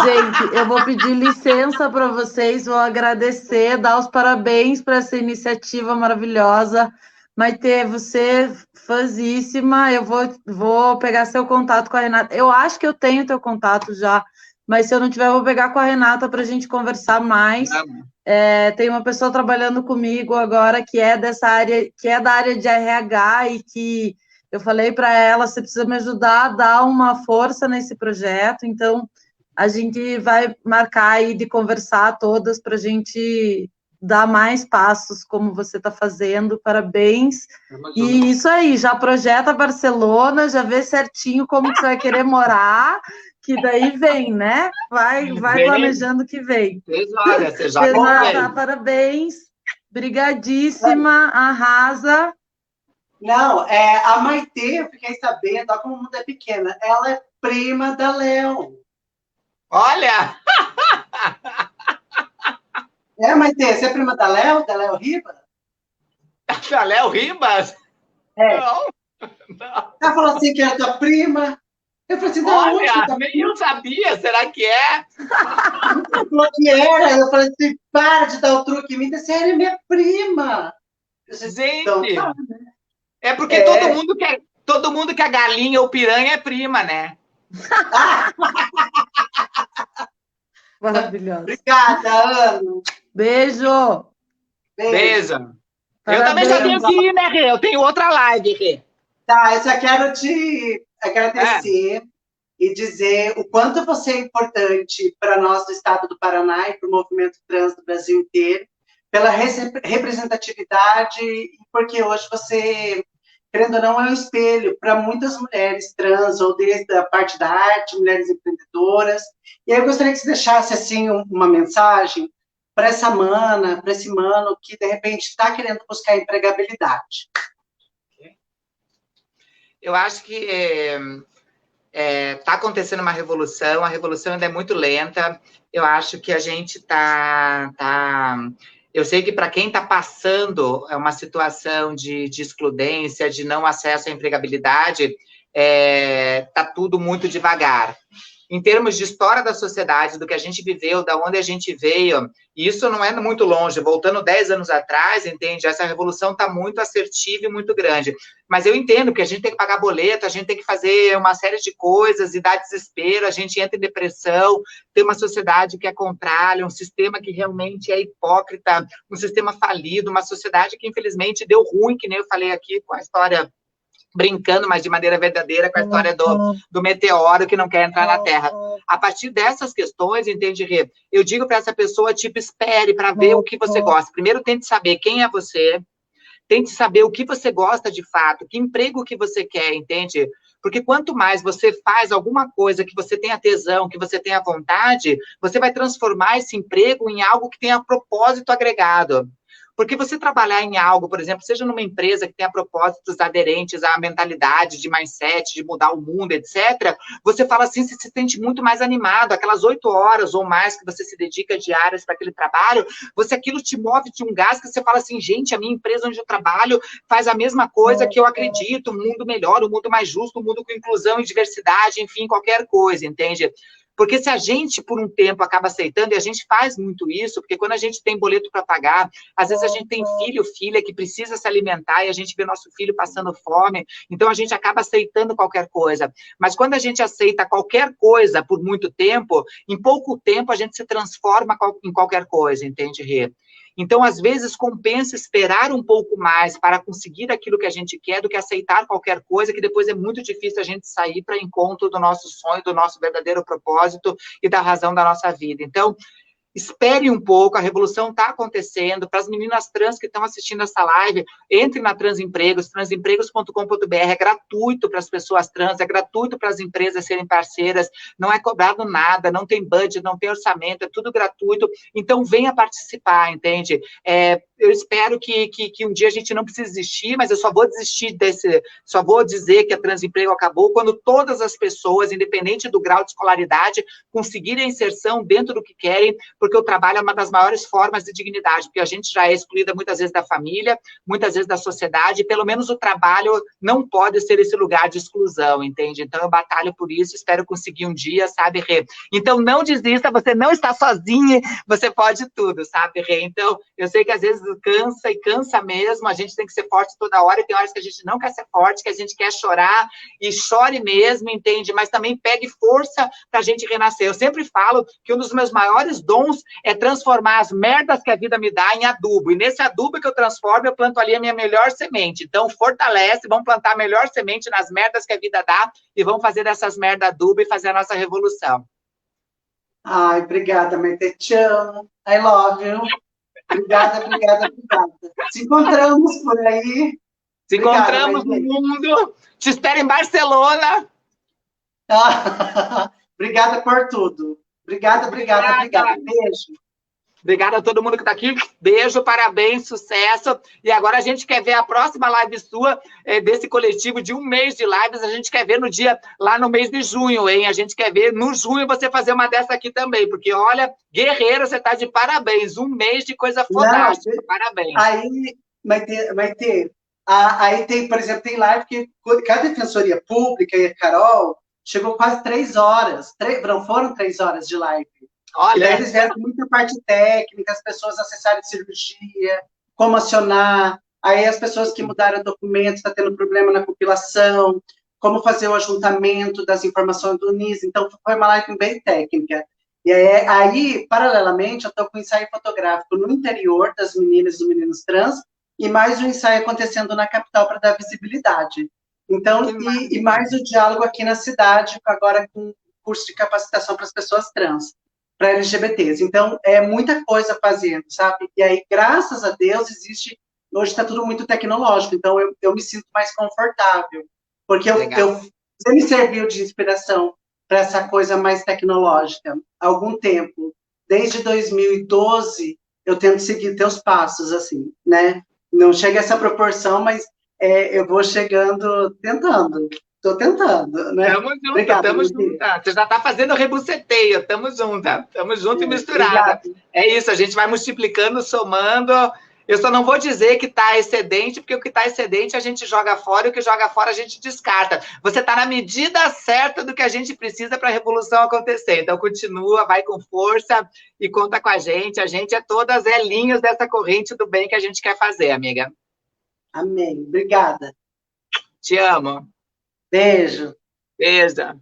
[SPEAKER 3] Gente, eu vou pedir licença para vocês, vou agradecer, dar os parabéns para essa iniciativa maravilhosa. Maitê, você fãzíssima, eu vou pegar seu contato com a Renata. Eu acho que eu tenho teu contato já, mas se eu não tiver, eu vou pegar com a Renata para a gente conversar mais. Tem uma pessoa trabalhando comigo agora que é dessa área, que é da área de RH, e que eu falei para ela, você precisa me ajudar a dar uma força nesse projeto, então a gente vai marcar aí de conversar todas para a gente dar mais passos, como você está fazendo, parabéns. E isso aí, já projeta Barcelona, já vê certinho como que você vai querer morar, que daí vem, né? Vai planejando que vem.
[SPEAKER 2] Olha, você já Renata,
[SPEAKER 3] parabéns, brigadíssima, arrasa.
[SPEAKER 1] Não, a Maitê, eu fiquei sabendo, olha como o mundo é pequeno, ela é prima da Léo.
[SPEAKER 2] Olha!
[SPEAKER 1] Maitê, você é prima da Léo Ribas?
[SPEAKER 2] Da Léo Ribas? Não.
[SPEAKER 1] Ela falou assim que era tua prima. Eu falei assim,
[SPEAKER 2] olha, nem eu sabia, será que é?
[SPEAKER 1] Ela falou que era, eu falei assim, para de dar o truque em mim, você é minha prima.
[SPEAKER 2] Gente,
[SPEAKER 1] então, tá, né?
[SPEAKER 2] É porque todo mundo que a galinha ou piranha é prima, né?
[SPEAKER 3] Maravilhoso.
[SPEAKER 1] Obrigada, Ana.
[SPEAKER 3] Beijo.
[SPEAKER 2] Beijo. Eu também já tenho que ir, né, Rê? Eu tenho outra live, Rê.
[SPEAKER 1] Tá, eu só quero te agradecer e dizer o quanto você é importante para nós do estado do Paraná e para o movimento trans do Brasil inteiro, pela representatividade, porque hoje você, querendo ou não, é um espelho para muitas mulheres trans, ou desde a parte da arte, mulheres empreendedoras. E aí eu gostaria que você deixasse assim uma mensagem para essa mana, para esse mano que, de repente, está querendo buscar empregabilidade?
[SPEAKER 2] Eu acho que está acontecendo uma revolução, a revolução ainda é muito lenta. Eu acho que a gente eu sei que para quem está passando uma situação de excludência, de não acesso à empregabilidade, está tudo muito devagar. Em termos de história da sociedade, do que a gente viveu, da onde a gente veio, e isso não é muito longe, voltando 10 anos atrás, entende? Essa revolução está muito assertiva e muito grande. Mas eu entendo que a gente tem que pagar boleto, a gente tem que fazer uma série de coisas e dar desespero, a gente entra em depressão, tem uma sociedade que é contrária, um sistema que realmente é hipócrita, um sistema falido, uma sociedade que infelizmente deu ruim, que nem eu falei aqui com a história, brincando, mas de maneira verdadeira, com a história do meteoro que não quer entrar na Terra. A partir dessas questões, entende, Rê? Eu digo para essa pessoa, tipo, espere para ver o que você gosta. Primeiro, tente saber quem é você, tente saber o que você gosta de fato, que emprego que você quer, entende? Porque quanto mais você faz alguma coisa que você tenha tesão, que você tenha vontade, você vai transformar esse emprego em algo que tenha propósito agregado. Porque você trabalhar em algo, por exemplo, seja numa empresa que tenha propósitos aderentes à mentalidade de mindset, de mudar o mundo, etc., você fala assim, você se sente muito mais animado, aquelas 8 horas ou mais que você se dedica diárias para aquele trabalho, aquilo te move de um gás que você fala assim, gente, a minha empresa onde eu trabalho faz a mesma coisa que eu acredito, um mundo melhor, um mundo mais justo, um mundo com inclusão e diversidade, enfim, qualquer coisa, entende? Porque se a gente, por um tempo, acaba aceitando, e a gente faz muito isso, porque quando a gente tem boleto para pagar, às vezes a gente tem filho, filha, que precisa se alimentar, e a gente vê nosso filho passando fome, então a gente acaba aceitando qualquer coisa. Mas quando a gente aceita qualquer coisa por muito tempo, em pouco tempo a gente se transforma em qualquer coisa, entende, Rê? Então, às vezes, compensa esperar um pouco mais para conseguir aquilo que a gente quer do que aceitar qualquer coisa, que depois é muito difícil a gente sair para encontro do nosso sonho, do nosso verdadeiro propósito e da razão da nossa vida. Então, espere um pouco, a revolução está acontecendo. Para as meninas trans que estão assistindo essa live, entre na Transempregos, transempregos.com.br, é gratuito para as pessoas trans, é gratuito para as empresas serem parceiras, não é cobrado nada, não tem budget, não tem orçamento, é tudo gratuito, então venha participar, entende? Eu espero que um dia a gente não precise desistir, mas eu só vou só vou dizer que a Transemprego acabou quando todas as pessoas, independente do grau de escolaridade, conseguirem a inserção dentro do que querem, porque o trabalho é uma das maiores formas de dignidade, porque a gente já é excluída muitas vezes da família, muitas vezes da sociedade, e pelo menos o trabalho não pode ser esse lugar de exclusão, entende? Então eu batalho por isso, espero conseguir um dia, sabe, Rê? Então não desista, você não está sozinha, você pode tudo, sabe, Rê? Então eu sei que às vezes cansa e cansa mesmo, a gente tem que ser forte toda hora, e tem horas que a gente não quer ser forte, que a gente quer chorar, e chore mesmo, entende? Mas também pegue força para a gente renascer. Eu sempre falo que um dos meus maiores dons é transformar as merdas que a vida me dá em adubo, e nesse adubo que eu transformo, eu planto ali a minha melhor semente. Então fortalece, vamos plantar a melhor semente nas merdas que a vida dá, e vamos fazer dessas merdas adubo e fazer a nossa revolução.
[SPEAKER 1] Ai, obrigada, Maite, te amo, I love you. Obrigada, obrigada, obrigada. Se encontramos por aí.
[SPEAKER 2] Se encontramos no mundo. Te espero em Barcelona.
[SPEAKER 1] Obrigada por tudo. Obrigada. Beijo.
[SPEAKER 2] Obrigada a todo mundo que está aqui. Beijo, parabéns, sucesso. E agora a gente quer ver a próxima live sua, desse coletivo de 1 mês de lives. A gente quer ver lá no mês de junho, hein? A gente quer ver no junho você fazer uma dessa aqui também. Porque, olha, guerreira, você está de parabéns. 1 mês de coisa fantástica. Não, parabéns.
[SPEAKER 1] Aí vai ter. Aí tem, por exemplo, tem live que a Defensoria Pública e a Carol chegou quase 3 horas. Não foram 3 horas de live.
[SPEAKER 2] Olha.
[SPEAKER 1] E daí eles vieram com muita parte técnica, as pessoas acessarem cirurgia, como acionar, aí as pessoas que mudaram documentos, está tendo problema na compilação, como fazer o ajuntamento das informações do NIS, então foi uma live bem técnica. E aí paralelamente, eu estou com um ensaio fotográfico no interior das meninas e dos meninos trans, e mais um ensaio acontecendo na capital para dar visibilidade. Então, e mais o diálogo aqui na cidade, agora com curso de capacitação para as pessoas trans, para LGBTs. Então, é muita coisa fazendo, sabe? E aí, graças a Deus, hoje está tudo muito tecnológico, então eu me sinto mais confortável, porque você me serviu de inspiração para essa coisa mais tecnológica há algum tempo. Desde 2012, eu tento seguir teus passos, assim, né? Não chega a essa proporção, mas eu vou chegando, tentando. Estou tentando, né?
[SPEAKER 2] Tamo junto,
[SPEAKER 1] Obrigada,
[SPEAKER 2] tamo junta. Você já está fazendo rebuceteio, tamo junto e misturada.
[SPEAKER 1] Obrigada.
[SPEAKER 2] É isso, a gente vai multiplicando, somando. Eu só não vou dizer que está excedente, porque o que está excedente a gente joga fora e o que joga fora a gente descarta. Você está na medida certa do que a gente precisa para a revolução acontecer. Então, continua, vai com força e conta com a gente. A gente é todas elinhos dessa corrente do bem que a gente quer fazer, amiga.
[SPEAKER 1] Amém. Obrigada.
[SPEAKER 2] Te amo.
[SPEAKER 1] Beijo.
[SPEAKER 2] Beijo.